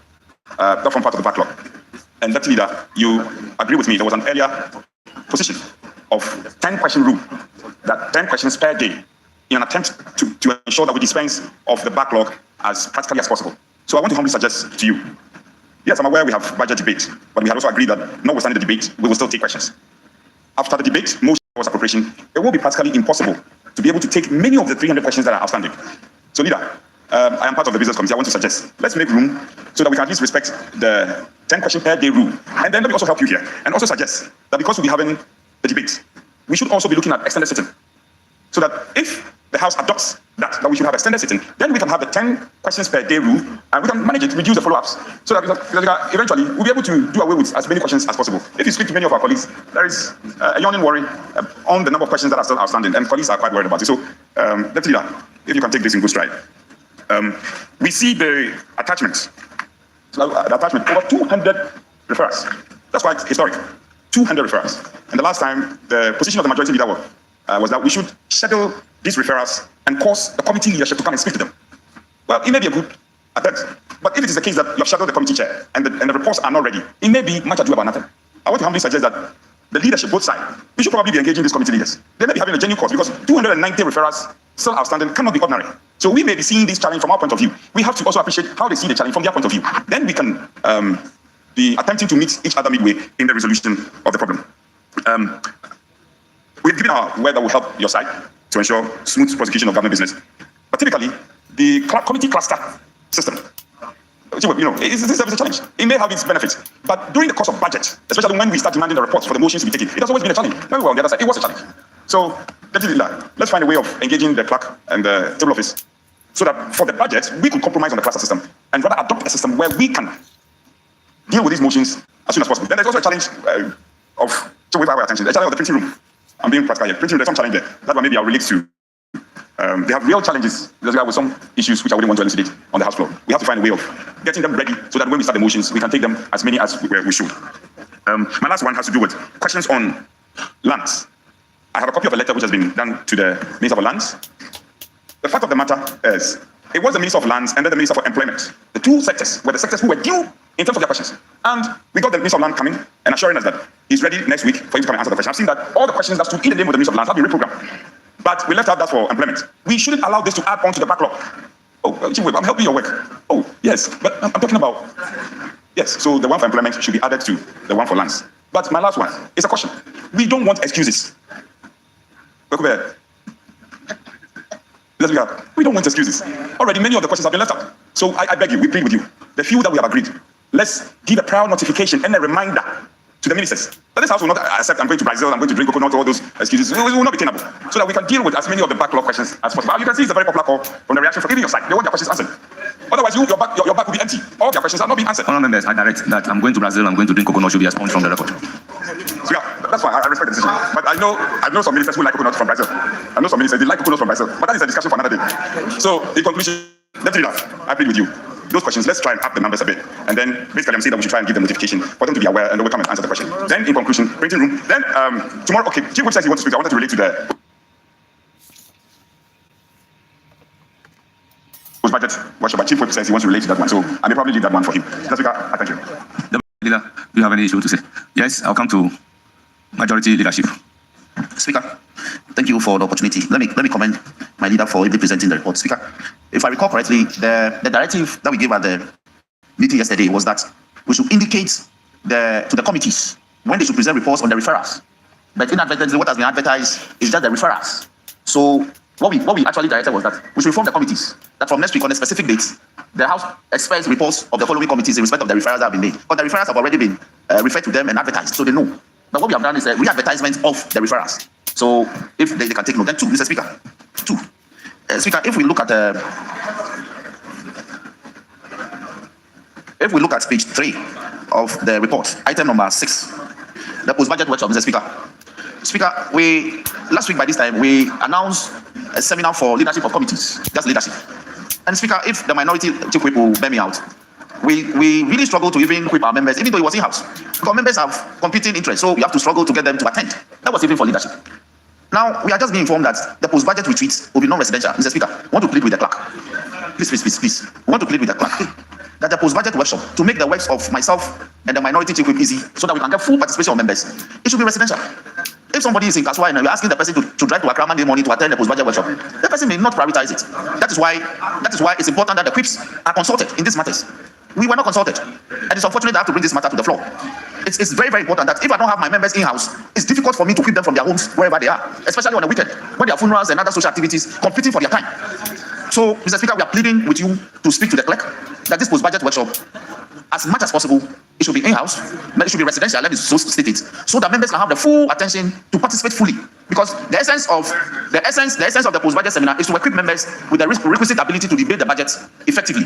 that form part of the backlog. And that leader, you agree with me, there was an earlier position of 10-question rule, that 10 questions per day, in an attempt to ensure that we dispense of the backlog as practically as possible. So I want to humbly suggest to you, yes, I'm aware we have budget debate, but we had also agreed that notwithstanding the debate, we will still take questions. After the debate, motion was appropriation, it will be practically impossible to be able to take many of the 300 questions that are outstanding. So leader, I am part of the business committee. I want to suggest, let's make room so that we can at least respect the 10 question per day rule. And then let me also help you here and also suggest that because we'll be having the debate, we should also be looking at extended sitting. So that if the House adopts that we should have extended sitting, then we can have the 10 questions per day rule and we can manage it to reduce the follow-ups. So that eventually we'll be able to do away with as many questions as possible. If you speak to many of our colleagues, there is a yawning worry on the number of questions that are still outstanding, and colleagues are quite worried about it. So, Deputy Leader, if you can take this in good stride. We see the attachment. So the attachment, over 200 referrals. That's quite historic. 200 referrals. And the last time, the position of the majority leader was that we should schedule these referrals and cause the committee leadership to come and speak to them. Well, it may be a good attempt, but if it is the case that you have scheduled the committee chair and the reports are not ready, it may be much ado about nothing. I want to humbly suggest that the leadership, both sides, we should probably be engaging these committee leaders. They may be having a genuine cause because 290 referrals still outstanding cannot be ordinary. So we may be seeing this challenge from our point of view. We have to also appreciate how they see the challenge from their point of view. Then we can be attempting to meet each other midway in the resolution of the problem. We've given our word that will help your side to ensure smooth prosecution of government business. But typically, the committee cluster system, it's a challenge. It may have its benefits, but during the course of budget, especially when we start demanding the reports for the motions to be taken, it has always been a challenge. When we were on the other side, it was a challenge. So, Deputy Leader, let's find a way of engaging the clerk and the table office so that for the budget, we could compromise on the cluster system and rather adopt a system where we can deal with these motions as soon as possible. Then there's also a challenge to waive our attention, the challenge of the printing room. I'm being practical here. Printing room, there's some challenge there. That one maybe I'll relate to. They have real challenges with some issues which I wouldn't want to elucidate on the House floor. We have to find a way of getting them ready so that when we start the motions, we can take them as many as we should. My last one has to do with questions on lands. I have a copy of a letter which has been done to the Minister of Lands. The fact of the matter is, it was the Minister of Lands and then the Minister for Employment. The two sectors were the sectors who were due in terms of their questions. And we got the Minister of Land coming and assuring us that he's ready next week for him to come and answer the question. I've seen that all the questions that stood in the name of the Minister of Lands have been reprogrammed. But we left out that for employment. We shouldn't allow this to add on to the backlog. Oh, I'm helping your work. Oh, yes, but I'm talking about... Yes, so the one for employment should be added to the one for lands. But my last one is a question. We don't want excuses. We don't want excuses. Already, many of the questions have been left out. So I beg you, we plead with you. The few that we have agreed, let's give a prior notification and a reminder to the ministers that this House will not accept I'm going to Brazil, I'm going to drink coconut, all those excuses. It will not be tenable. So that we can deal with as many of the backlog questions as possible. You can see it's a very popular call from the reaction from even your side. They want their questions answered. Otherwise, your back will be empty. All their questions are not being answered. Honourable members, I direct that I'm going to Brazil, I'm going to drink coconut should be expunged from the record. So yeah, that's fine. I respect the decision. But I know some ministers who like coconut from Brazil. I know some ministers they like coconut from Brazil. But that is a discussion for another day. So in conclusion, Deputy Leader, I plead with you. Those questions, let's try and up the numbers a bit. And then basically I'm saying that we should try and give them notification for them to be aware and they will come and answer the question. Then in conclusion, printing room. Then tomorrow, okay, Chief Whip says he wants to speak. I wanted to relate to the budget workshop, but Chief Whip says he wants to relate to that one. So I may probably leave that one for him. That's I thank you. Leader, do you have any issue to say? Yes, I'll come to majority leadership. Speaker, thank you for the opportunity. Let me commend my leader for ably presenting the report. Speaker, if I recall correctly, the directive that we gave at the meeting yesterday was that we should indicate to the committees when they should present reports on the referrals. But inadvertently, what has been advertised is just the referrals. So what we actually directed was that we should inform the committees that from next week on a specific date, the House expects reports of the following committees in respect of the referrals that have been made. But the referrals have already been referred to them and advertised, so they know. But what we have done is a re-advertisement of the referrals. So if they can take note. Then two, Mr. Speaker. Speaker, if we look at page 3 of the report, item number 6, the post-budget workshop, Mr. Speaker, last week by this time, we announced a seminar for leadership of committees. That's leadership. And Speaker, if the minority chief whip will bear me out, we really struggle to even whip our members, even though it was in-house. Because members have competing interests, so we have to struggle to get them to attend. That was even for leadership. Now, we are just being informed that the post-budget retreat will be non-residential. Mr. Speaker, I want to plead with the clerk. Please. I want to plead with the clerk that the post-budget workshop, to make the works of myself and the minority chief whip easy, so that we can get full participation of members, it should be residential. If somebody is in Kaswa and you're asking the person to drive to Accra Monday morning to attend the post-budget workshop, the person may not prioritize it. That is why it's important that the quips are consulted in these matters. We were not consulted, and it's unfortunate that I have to bring this matter to the floor. It's very, very important that if I don't have my members in-house, it's difficult for me to keep them from their homes wherever they are, especially on the weekend when there are funerals and other social activities competing for their time. So, Mr. Speaker, we are pleading with you to speak to the clerk that this post-budget workshop, as much as possible, it should be in-house, but it should be residential, let me so state it, so that members can have the full attention to participate fully. Because the essence of the post-budget seminar is to equip members with the requisite ability to debate the budget effectively.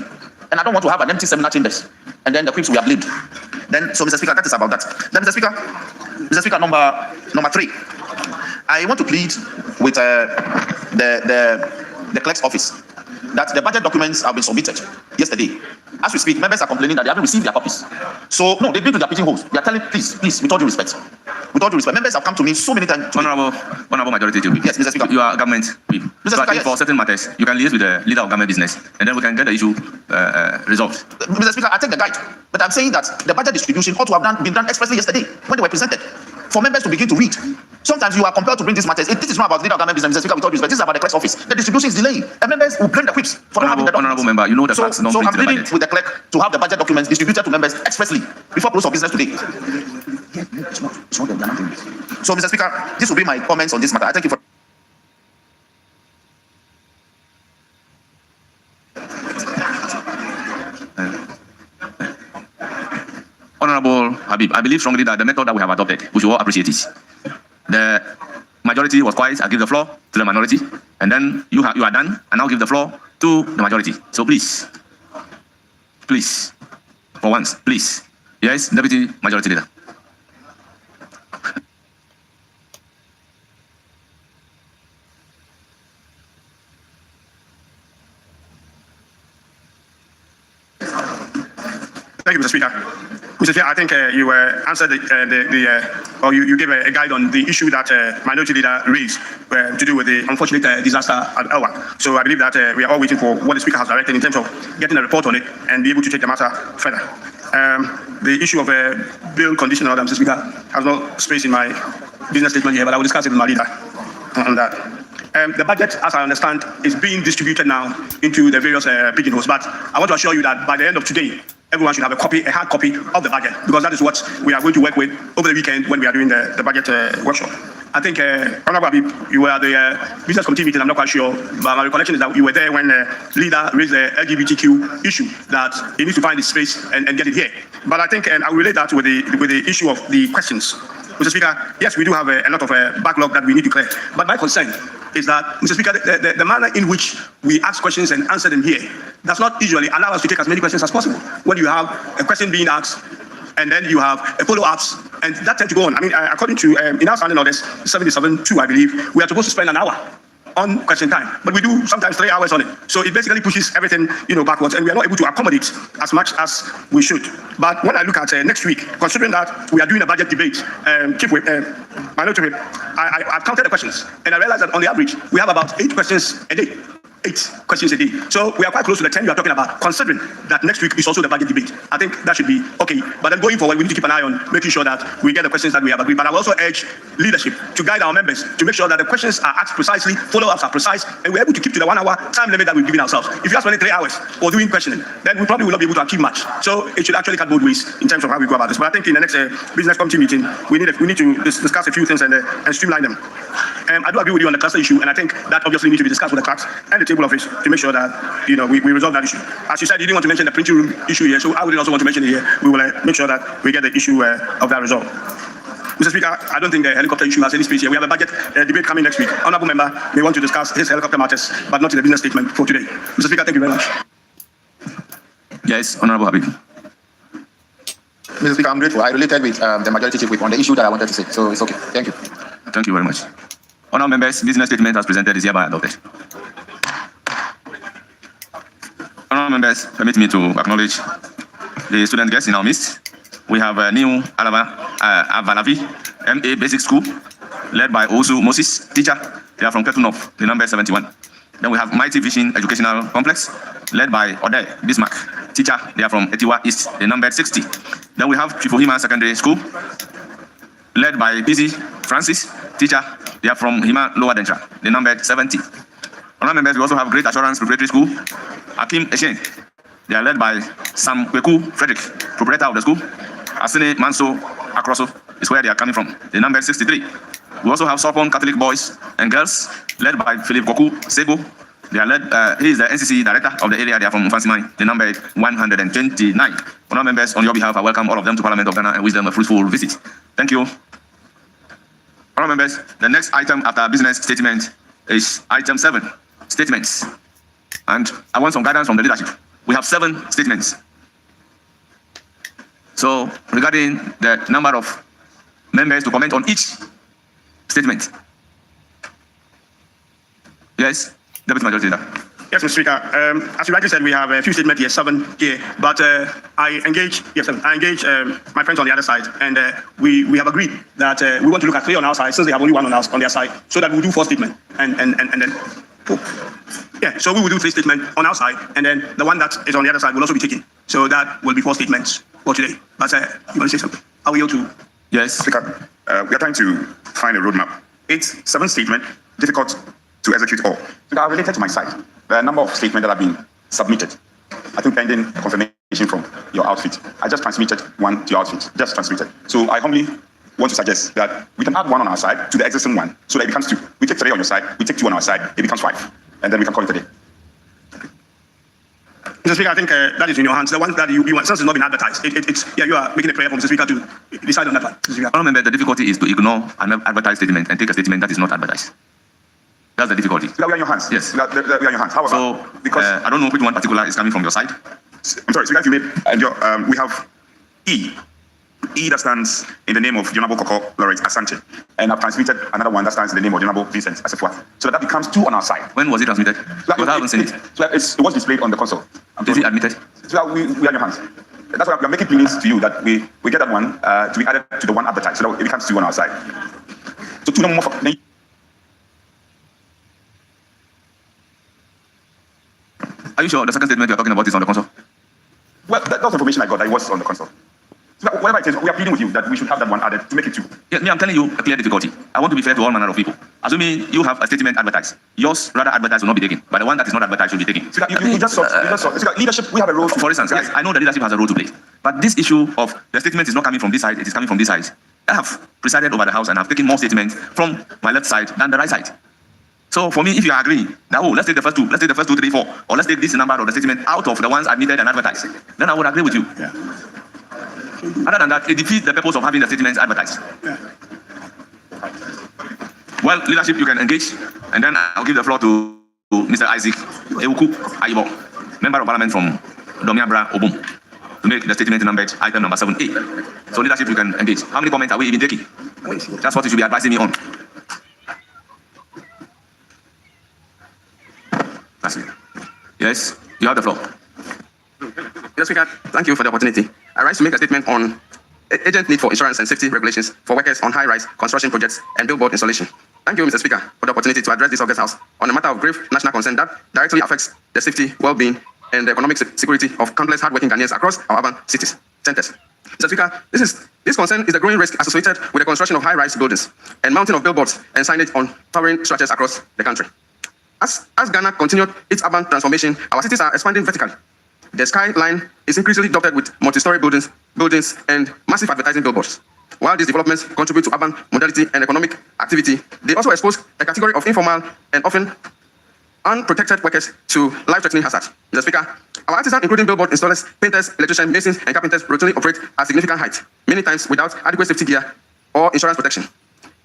And I don't want to have an empty seminar chambers, and then the quips we are blamed. Then, so Mr. Speaker, that is about that. Then, Mr. Speaker, number 3, I want to plead with the clerk's office that the budget documents have been submitted yesterday. As we speak, members are complaining that they haven't received their copies. So, no, they've been to their pigeonholes. They are telling, please, with all due respect, members have come to me so many times. Honorable Majority Whip. Yes, Mr. Speaker. You are government whip. Mr. So I Speaker, think for certain matters, you can liaise with the leader of government business, and then we can get the issue resolved. Mr. Speaker, I take the guide, but I'm saying that the budget distribution ought to have been done expressly yesterday when they were presented, for members to begin to read. Sometimes you are compelled to bring these matters. This is not about leader of government business, Mr. Speaker, with all due respect. This is about the clerk's office. The distribution is delaying, and members will blame the quips for not having the documents. Honorable member, you know the facts don't So bring I'm to the pleading budget. with the clerk to have the budget documents distributed to members expressly before close of business today. So, Mr. Speaker, this will be my comments on this matter. I thank you for. Honorable Habib, I believe strongly that the method that we have adopted, we should all appreciate it. The majority was quiet. I give the floor to the minority, and then you are done, and I'll give the floor to the majority. So please, for once, please. Yes, Deputy Majority Leader. Thank you, Mr. Speaker. Mr. Speaker, I think you answered or you gave a guide on the issue that Minority Leader raised to do with the unfortunate disaster at Elwak. So I believe that we are all waiting for what the Speaker has directed in terms of getting a report on it and be able to take the matter further. The issue of bill conditional order, Mr. Speaker, has no space in my business statement here, but I will discuss it with my leader on that. The budget, as I understand, is being distributed now into the various pigeonholes. But I want to assure you that by the end of today, everyone should have a hard copy of the budget, because that is what we are going to work with over the weekend when we are doing the budget workshop. I think, Honorable Habib, you were at the business committee meeting, I'm not quite sure, but my recollection is that you were there when the leader raised the LGBTQ issue, that he needs to find his space and get it here. But I think, and I will relate that with the issue of the questions. Mr. Speaker, yes, we do have a lot of backlog that we need to clear. But my concern is that, Mr. Speaker, the manner in which we ask questions and answer them here does not usually allow us to take as many questions as possible. When you have a question being asked, and then you have a follow-ups, and that tends to go on. I mean, according to, in our standing orders, 77.2, I believe, we are supposed to spend an hour on question time, but we do sometimes 3 hours on it. So it basically pushes everything, backwards, and we are not able to accommodate as much as we should. But when I look at next week, considering that we are doing a budget debate, Chief Whip, Minority Whip, I've counted the questions, and I realized that on the average, we have about 8 questions a day. 8 questions a day. So we are quite close to the 10 you are talking about, considering that next week is also the budget debate. I think that should be okay. But then going forward, we need to keep an eye on making sure that we get the questions that we have agreed. But I will also urge leadership to guide our members to make sure that the questions are asked precisely, follow-ups are precise, and we're able to keep to the 1 hour time limit that we've given ourselves. If you ask only 3 hours for doing questioning, then we probably will not be able to achieve much. So it should actually cut both ways in terms of how we go about this. But I think in the next business committee meeting, we need to discuss a few things and streamline them. I do agree with you on the cluster issue, and I think that obviously needs to be discussed with the clerks and the table office to make sure that we resolve that issue. As you said, you didn't want to mention the printing room issue here, so I wouldn't also want to mention it here. We will make sure that we get the issue of that resolved. Mr. Speaker, I don't think the helicopter issue has any space here. We have a budget debate coming next week. Honourable member may want to discuss his helicopter matters, but not in the business statement for today. Mr. Speaker, thank you very much. Yes, Honorable Habib. Mr. Speaker, I'm grateful. I related with the majority chief whip on the issue that I wanted to say, so it's okay. Thank you. Thank you very much. Honourable members, business statement as presented is hereby adopted. Honourable members, permit me to acknowledge the student guests in our midst. We have New Avalavi, MA Basic School, led by Osu Moses, teacher. They are from Ketu North, the number 71. Then we have Mighty Vision Educational Complex, led by Ode Bismarck, teacher. They are from Etiwa East, the number 60. Then we have Chifohima Secondary School, led by Busy Francis, teacher. They are from Hima Lower Dentra. They numbered 70. Honorable members, we also have Great Assurance Preparatory School, Akim Eshen. They are led by Sam Kweku Frederick, proprietor of the school. Asine Manso Akroso is where they are coming from. They numbered 63. We also have Sopon Catholic Boys and Girls, led by Philip Koku Sebo. They are led, he is the NCC director of the area. They are from Fansimai. They number 129. Honorable members, on your behalf, I welcome all of them to Parliament of Ghana and wish them a fruitful visit. Thank you. Honorable members, the next item after business statement is item 7, statements. And I want some guidance from the leadership. We have 7 statements. So, regarding the number of members to comment on each statement. Yes, Deputy Majority Leader. Yes, Mr. Speaker. As you rightly said, we have a few statements here, 7 here. But I engage my friends on the other side, and we have agreed that we want to look at 3 on our side, since they have only 1 on their side, so that we'll do 4 statements, and then. Yeah, so we will do 3 statements on our side, and then the one that is on the other side will also be taken. So that will be 4 statements for today. But you want to say something? Are we able to? Yes. Speaker, we are trying to find a roadmap. It's 7 statements, difficult to execute all. So are related to my side. There are a number of statements that have been submitted. I think pending confirmation from your outfit. I just transmitted one to your outfit, just transmitted. So I humbly want to suggest that we can add 1 on our side to the existing one, so that it becomes 2. We take 3 on your side, we take 2 on our side, it becomes 5. And then we can call it a day. Mr. Speaker, I think that is in your hands. The one that you want, since it's not been advertised, you are making a prayer for Mr. Speaker to decide on that one. Mr. Speaker. Honorable member, the difficulty is to ignore an advertised statement and take a statement that is not advertised. That's the difficulty. We are in your hands. Yes. We are in your hands. However, so, because I don't know which one particular is coming from your side. I'm sorry, Speaker, if you may, and we have E. E that stands in the name of Honorable Koko Lawrence Asante. And I've transmitted another one that stands in the name of Honorable Vincent Asefua. So that becomes 2 on our side. When was it transmitted? Because I haven't seen it. It was displayed on the console. Is it admitted? So we are in your hands. That's why we are making pleadings to you that we get that one to be added to the one advertised. So that it becomes 2 on our side. So 2 no more. Are you sure the second statement you are talking about is on the console? Well, that was information I got that it was on the console. So whatever it is, we are pleading with you that we should have that one added to make it 2. Yeah, me, I'm telling you a clear difficulty. I want to be fair to all manner of people. Assuming you have a statement advertised, yours rather advertised will not be taken, but the one that is not advertised will be taken. So you just saw leadership. We have a role. For instance, yes, I know the leadership has a role to play, but this issue of the statement is not coming from this side; it is coming from this side. I have presided over the house and have taken more statements from my left side than the right side. So for me, if you are agreeing that let's take the first 2, let's take the first 2, 3, 4, or let's take this number of the statement out of the ones admitted and advertised, then I would agree with you. Yeah. Other than that, it defeats the purpose of having the statements advertised. Yeah. Well, leadership, you can engage, and then I'll give the floor to Mr. Isaac Ewuku Ayibo, Member of Parliament from Domiabra Obum, to make the statement numbered item number 7A. So leadership, you can engage. How many comments are we even taking? That's what you should be advising me on. That's it. Yes, you have the floor. Mr. Speaker, thank you for the opportunity. I rise to make a statement on urgent need for insurance and safety regulations for workers on high-rise construction projects and billboard installation. Thank you, Mr. Speaker, for the opportunity to address this August House on a matter of grave national concern that directly affects the safety, well-being, and the economic security of countless hardworking Ghanaians across our urban centers. Mr. Speaker, this concern is the growing risk associated with the construction of high-rise buildings and mounting of billboards and signage on towering structures across the country. As Ghana continued its urban transformation, our cities are expanding vertically. The skyline is increasingly dotted with multi-story buildings and massive advertising billboards. While these developments contribute to urban modality and economic activity, they also expose a category of informal and often unprotected workers to life-threatening hazards. Mr. Speaker, our artisans, including billboard installers, painters, electricians, masons, and carpenters, routinely operate at significant height, many times without adequate safety gear or insurance protection.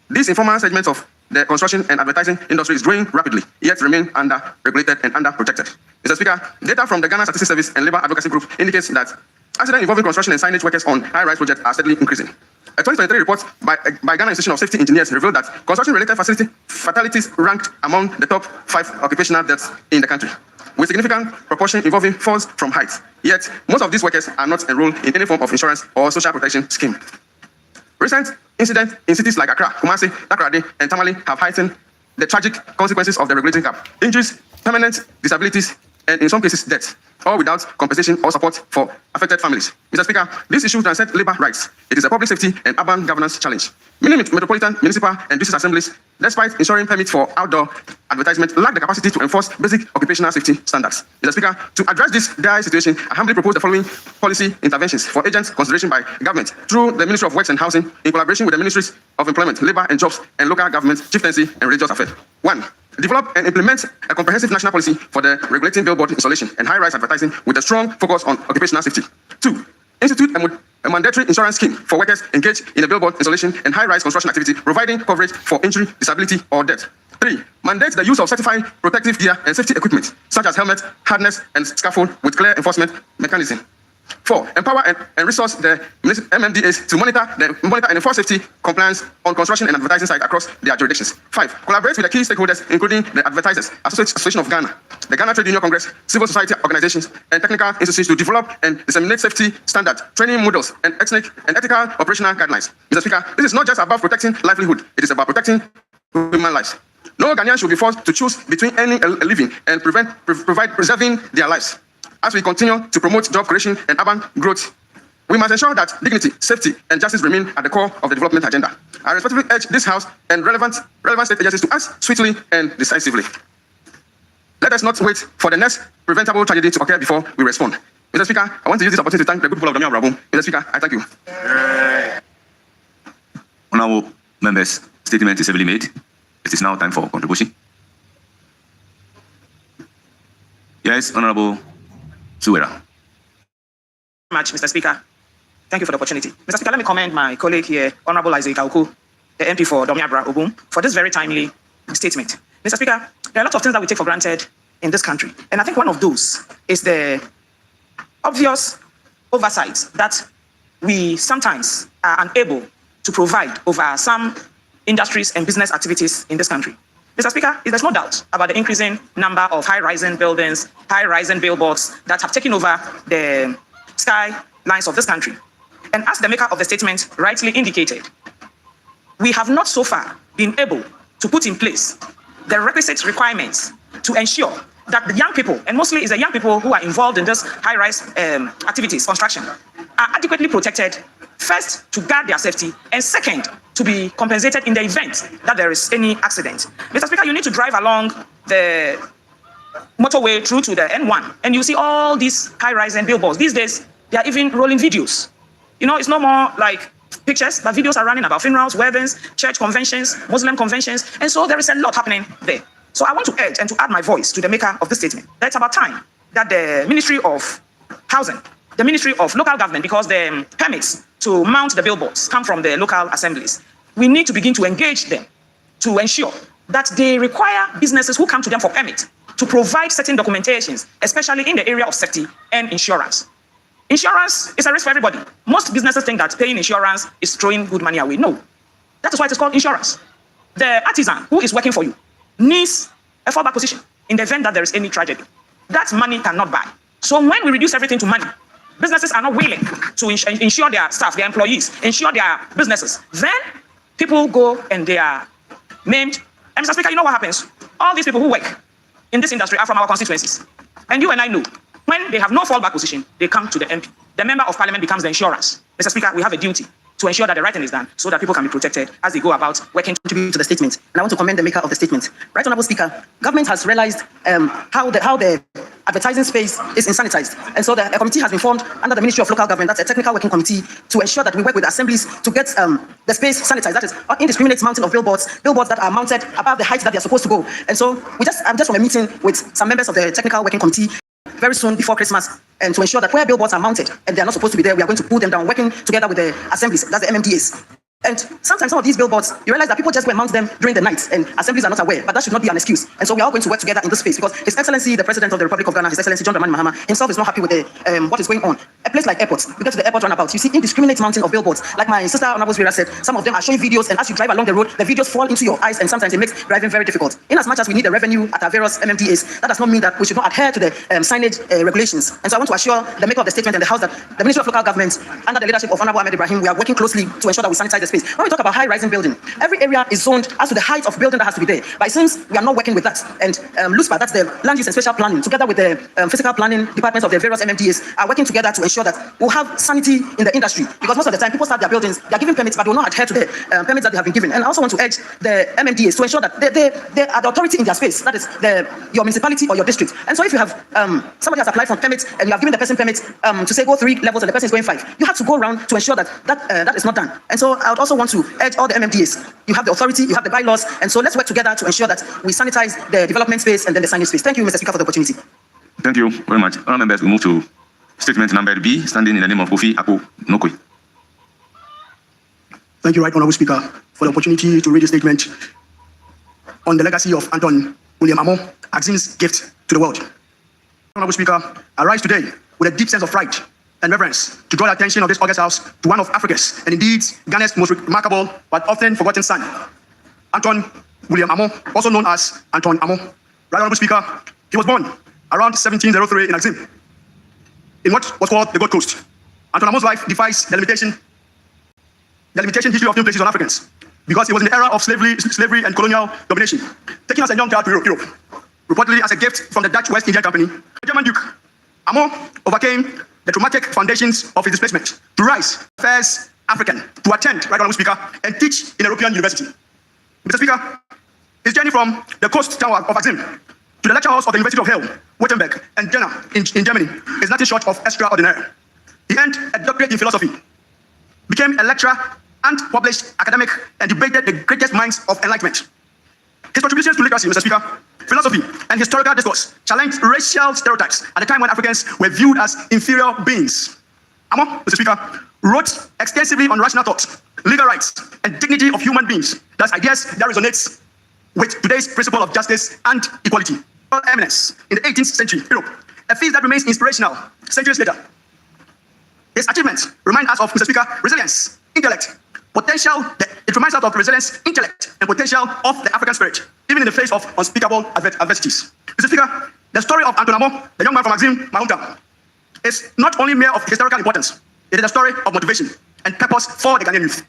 These informal segments of the construction and advertising industry is growing rapidly, yet remain under-regulated and under-protected. Mr. Speaker, data from the Ghana Statistics Service and Labour Advocacy Group indicates that accidents involving construction and signage workers on high-rise projects are steadily increasing. A 2023 report by Ghana Institution of Safety Engineers revealed that construction-related fatalities ranked among the top 5 occupational deaths in the country, with significant proportion involving falls from height. Yet, most of these workers are not enrolled in any form of insurance or social protection scheme. Recent incidents in cities like Accra, Kumasi, Takoradi, and Tamale have heightened the tragic consequences of the regulatory gap. Injuries, permanent disabilities, and in some cases death, all without compensation or support for affected families. Mr. Speaker, this issue transcends labor rights. It is a public safety and urban governance challenge. Many metropolitan, municipal, and district assemblies, despite ensuring permits for outdoor advertisement, lack the capacity to enforce basic occupational safety standards. Mr. Speaker, to address this dire situation, I humbly propose the following policy interventions for urgent consideration by government through the Ministry of Works and Housing in collaboration with the Ministries of Employment, Labour and Jobs, and local government, chieftaincy, and religious affairs. 1. Develop and implement a comprehensive national policy for the regulating billboard installation and high-rise advertising with a strong focus on occupational safety. 2. Institute a mandatory insurance scheme for workers engaged in a billboard installation and high-rise construction activity, providing coverage for injury, disability, or death. 3. Mandate the use of certified protective gear and safety equipment, such as helmet, harness, and scaffold, with clear enforcement mechanism. 4. Empower and resource the MMDAs to monitor and enforce safety compliance on construction and advertising sites across their jurisdictions. 5. Collaborate with the key stakeholders, including the Advertisers Association of Ghana, the Ghana Trade Union Congress, civil society organizations, and technical institutions to develop and disseminate safety standards, training models, and ethical operational guidelines. Mr. Speaker, this is not just about protecting livelihood, it is about protecting human lives. No Ghanaian should be forced to choose between earning a living and preserving their lives. As we continue to promote job creation and urban growth, we must ensure that dignity, safety, and justice remain at the core of the development agenda. I respectfully urge this House and relevant state agencies to act swiftly and decisively. Let us not wait for the next preventable tragedy to occur before we respond. Mr. Speaker, I want to use this opportunity to thank the good people of Domian Brabum. Mr. Speaker, I thank you. Honourable members, statement is heavily made. It is now time for contribution. Yes, Honourable Suwera. Much, Mr. Speaker. Thank you for the opportunity. Mr. Speaker, let me commend my colleague here, Honourable Isaac Auku, the MP for Domiabra Obum, for this very timely statement. Mr. Speaker, there are a lot of things that we take for granted in this country. And I think one of those is the obvious oversight that we sometimes are unable to provide over some industries and business activities in this country. Mr. Speaker, there's no doubt about the increasing number of high-rising buildings, high-rising billboards that have taken over the skylines of this country. And as the maker of the statement rightly indicated, we have not so far been able to put in place the requisite requirements to ensure that the young people, and mostly it's the young people who are involved in this high-rise activities, construction, are adequately protected, first, to guard their safety, and second, to be compensated in the event that there is any accident. Mr. Speaker, you need to drive along the motorway through to the N1, and you see all these high-rising billboards. These days, they are even rolling videos. You know, it's no more like pictures, but videos are running about funerals, weddings, church conventions, Muslim conventions, and so there is a lot happening there. So I want to urge and to add my voice to the maker of this statement that it's about time that the Ministry of Housing, the Ministry of Local Government, because the permits to mount the billboards come from the local assemblies, we need to begin to engage them to ensure that they require businesses who come to them for permit to provide certain documentations, especially in the area of safety and insurance. Insurance is a risk for everybody. Most businesses think that paying insurance is throwing good money away. No. That is why it is called insurance. The artisan who is working for you needs a fallback position in the event that there is any tragedy. That money cannot buy. So when we reduce everything to money, businesses are not willing to insure their staff, their employees, insure their businesses. Then people go and they are maimed. And Mr. Speaker, you know what happens? All these people who work in this industry are from our constituencies. And you and I know, when they have no fallback position, they come to the MP. The member of parliament becomes the insurance. Mr. Speaker, we have a duty to ensure that the right thing is done so that people can be protected as they go about working. Contribute to the statement. And I want to commend the maker of the statement. Right, Honourable Speaker, government has realized how the advertising space is insanitized. And so a committee has been formed under the Ministry of Local Government, that's a technical working committee, to ensure that we work with assemblies to get the space sanitized. That is indiscriminate mounting of billboards that are mounted above the height that they're supposed to go. And so I'm just from a meeting with some members of the technical working committee very soon before Christmas, and to ensure that where billboards are mounted and they're not supposed to be there, we are going to pull them down, working together with the assemblies, that's the MMDAs. And sometimes some of these billboards, you realize that people just go and mount them during the night, and assemblies are not aware, but that should not be an excuse. And so we are all going to work together in this space, because His Excellency, the President of the Republic of Ghana, His Excellency John Dramani Mahama, himself is not happy with the what is going on. A place like airports, we get to the airport runabout, you see indiscriminate mounting of billboards. Like my sister Honourable Vera said, some of them are showing videos, and as you drive along the road, the videos fall into your eyes, and sometimes it makes driving very difficult. In as much as we need the revenue at our various MMDAs, that does not mean that we should not adhere to the signage regulations. And so I want to assure the maker of the statement and the House that the Ministry of Local Government, under the leadership of Honourable Ahmed Ibrahim, we are working closely to ensure that we sanitize the space. space. When we talk about high-rising building, every area is zoned as to the height of building that has to be there. But it seems we are not working with that. And LUSPA, that's the Land Use and Spatial Planning, together with the physical planning departments of the various MMDAs, are working together to ensure that we'll have sanity in the industry. Because most of the time, people start their buildings, they are given permits, but they will not adhere to the permits that they have been given. And I also want to urge the MMDAs to ensure that they are the authority in their space, that is your municipality or your district. And so if you have somebody has applied for permits and you have given the person permits to say go 3 levels and the person is going 5, you have to go around to ensure that is not done. And so I would also want to urge all the MMDAs, you have the authority, you have the bylaws, and so let's work together to ensure that we sanitize the development space and then the signage space. Thank you, Mr. Speaker, for the opportunity. Thank you very much. Honourable members, we move to statement number B, standing in the name of Kofi Akpo Nokoi. Thank you, Right Honourable Speaker, for the opportunity to read a statement on the legacy of Anton William Amo, Axim's gift to the world. Honourable Speaker, I rise today with a deep sense of pride and reverence to draw the attention of this August House to one of Africa's and indeed Ghana's most remarkable but often forgotten son, Anton William Amo, also known as Anton Amo. Right Honourable Speaker, he was born around 1703 in Axim, in what was called the Gold Coast. Anton Amo's life defies the limitation history of new places on Africans, because it was in the era of slavery and colonial domination, taken as a young child to Europe, reportedly as a gift from the Dutch West India Company. The German Duke Amo overcame the traumatic foundations of his displacement to rise first African to attend, Right Honourable Speaker, and teach in a European university. Mr. Speaker, his journey from the coast town of Axim to the lecture halls of the University of Halle, Wittenberg, and Jena in Germany is nothing short of extraordinary. He earned a doctorate in philosophy, became a lecturer and published academic and debated the greatest minds of enlightenment. His contributions to literacy, Mr. Speaker, philosophy, and historical discourse challenged racial stereotypes at a time when Africans were viewed as inferior beings. Amo, Mr. Speaker, wrote extensively on rational thought, legal rights, and dignity of human beings. That's ideas that resonates with today's principle of justice and equality. Eminence in the 18th century Europe, a feat that remains inspirational centuries later. His achievements remind us of, Mr. Speaker, resilience, intellect, potential. It reminds us of resilience, intellect, and potential of the African spirit, even in the face of unspeakable adversities. Mr. Speaker, the story of Anton Amo, the young man from Axim, my hometown, is not only mere of historical importance, it is a story of motivation and purpose for the Ghanaian youth.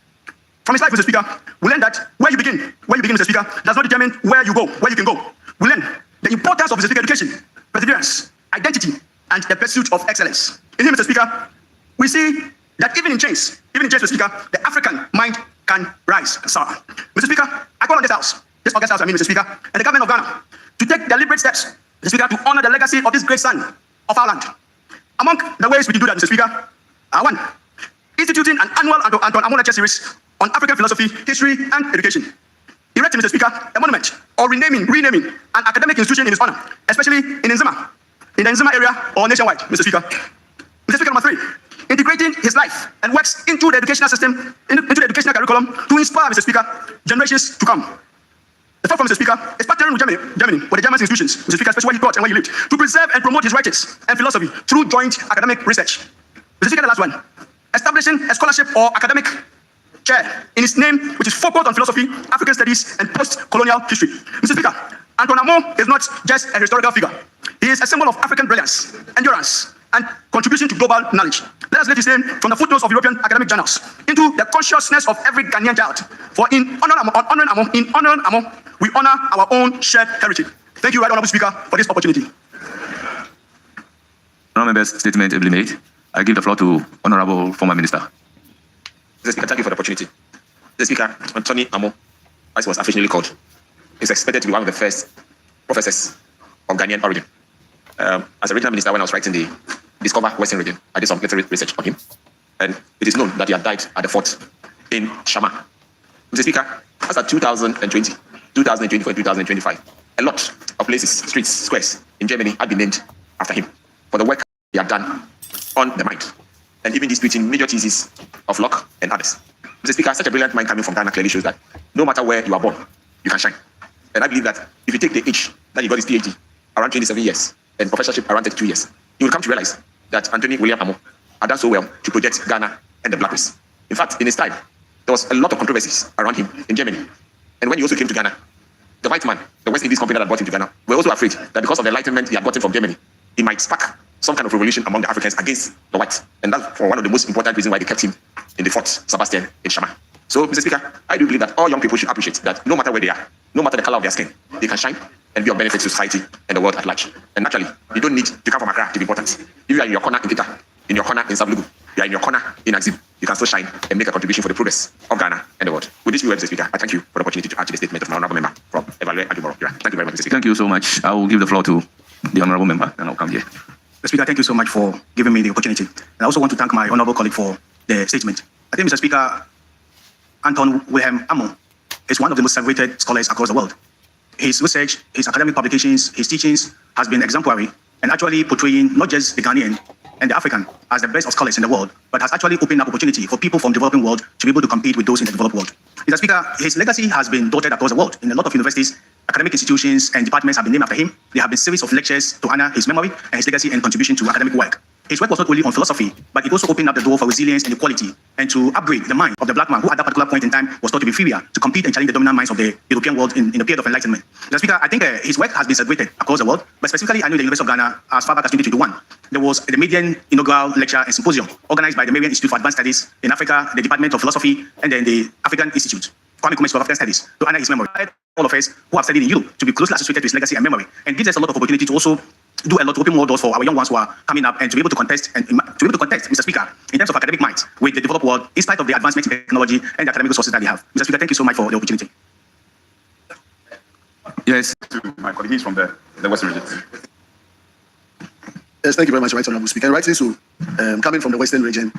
From his life, Mr. Speaker, we learn that where you begin, Mr. Speaker, does not determine where you go, where you can go. We learn the importance of, Mr. Speaker, education, perseverance, identity, and the pursuit of excellence. In him, Mr. Speaker, we see that even in chains, Mr. Speaker, the African mind can rise and soar. Mr. Speaker, I call on this August House, Mr. Speaker, and the government of Ghana to take deliberate steps, Mr. Speaker, to honor the legacy of this great son of our land. Among the ways we can do that, Mr. Speaker, are 1, instituting an annual Anton Amo lecture series on African philosophy, history, and education. Erecting, Mr. Speaker, a monument or renaming an academic institution in his honor, especially in the Nzima area or nationwide, Mr. Speaker. Mr. Speaker, number 3, integrating his life and works into the educational system, into the educational curriculum to inspire, Mr. Speaker, generations to come. The 4th, Mr. Speaker, is partnering with Germany, with the German institutions, Mr. Speaker, especially where he taught and where he lived, to preserve and promote his writings and philosophy through joint academic research. Mr. Speaker, the last one, establishing a scholarship or academic chair in his name, which is focused on philosophy, African studies, and post-colonial history. Mr. Speaker, Anton Amo is not just a historical figure. He is a symbol of African brilliance, endurance, and contribution to global knowledge. Let us let his name from the footnotes of European academic journals into the consciousness of every Ghanaian child. For in honoring Amo, we honor our own shared heritage. Thank you, Right Honourable Speaker, for this opportunity. Honourable members' statement ably made. I give the floor to Honourable Former Minister. Mr. Speaker, thank you for the opportunity. Mr. Speaker, Anthony Amo, as he was affectionately called, is expected to be one of the first professors of Ghanaian origin. As a regional minister, when I was writing the Discover Western Region, I did some literary research on him. And it is known that he had died at the fort in Shama. Mr. Speaker, as of 2020, 2024, and 2025, a lot of places, streets, squares in Germany had been named after him for the work he had done on the mind, and even disputing major theses of Locke and others. Mr. Speaker, such a brilliant mind coming from Ghana clearly shows that no matter where you are born, you can shine. And I believe that if you take the age that he got his PhD, around 27 years, and professorship around 32 years, you will come to realize that Anthony William Amo had done so well to project Ghana and the black race. In fact, in his time, there was a lot of controversies around him in Germany. And when he also came to Ghana, the white man, the West Indies company that brought him to Ghana, were also afraid that because of the enlightenment he had gotten from Germany, he might spark some kind of revolution among the Africans against the whites. And that's for one of the most important reasons why they kept him in the Fort Sebastian in Shama. So, Mr. Speaker, I do believe that all young people should appreciate that no matter where they are, no matter the color of their skin, they can shine and be of benefit to society and the world at large. And naturally, you don't need to come from Accra to be important. If you are in your corner in Kita, in your corner in Sablugu, you are in your corner in Axim, you can still shine and make a contribution for the progress of Ghana and the world. With this, Mr. Speaker, I thank you for the opportunity to add to the statement of my honorable member from Evaluate Adumoro. Thank you very much, Mr. Speaker. Thank you so much. I will give the floor to the honorable member, and I'll come here. Mr. Speaker, thank you so much for giving me the opportunity. And I also want to thank my honorable colleague for the statement. I think, Mr. Speaker, Anton Wilhelm Amo is one of the most celebrated scholars across the world. His research, his academic publications, his teachings has been exemplary and actually portraying not just the Ghanaian and the African as the best of scholars in the world, but has actually opened up opportunity for people from the developing world to be able to compete with those in the developed world. Mr. Speaker, his legacy has been dotted across the world. In a lot of universities, academic institutions and departments have been named after him. There have been series of lectures to honor his memory and his legacy and contribution to academic work. His work was not only on philosophy, but it also opened up the door for resilience and equality and to upgrade the mind of the black man who at that particular point in time was thought to be inferior to compete and challenge the dominant minds of the European world in the period of enlightenment. Mr. Speaker, I think his work has been celebrated across the world, but specifically I know the University of Ghana as far back as 2021. There was the Median inaugural lecture and symposium organized by the Marian Institute for Advanced Studies in Africa, the Department of Philosophy, and then the African Institute, Kwame Nkrumah School of African Studies, to honor his memory. All of us who have studied in Europe to be closely associated to his legacy and memory, and gives us a lot of opportunity to also do a lot to open more doors for our young ones who are coming up and to be able to contest Mr. Speaker, in terms of academic minds with the developed world, in spite of the advancement in technology and the academic resources that they have. Mr. Speaker, thank you so much for the opportunity. Yes. To my colleague, he's from the Western region. Yes, thank you very much, Right Honourable Speaker. Rightly so, coming from the Western region,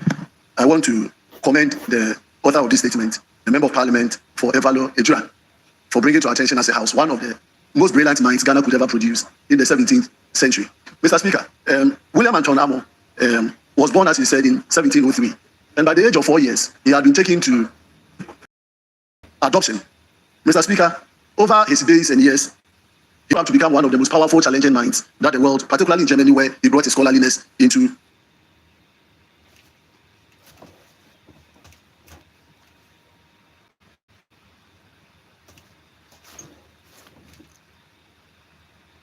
I want to commend the author of this statement, the Member of Parliament for Evalo Ejura, for bringing to our attention as a House one of the most brilliant minds Ghana could ever produce in the 17th century. Mr. Speaker, William Anton Amo was born, as he said, in 1703. And by the age of 4 years, he had been taken to adoption. Mr. Speaker, over his days and years, he grew up to become one of the most powerful, challenging minds that the world, particularly in Germany, where he brought his scholarliness into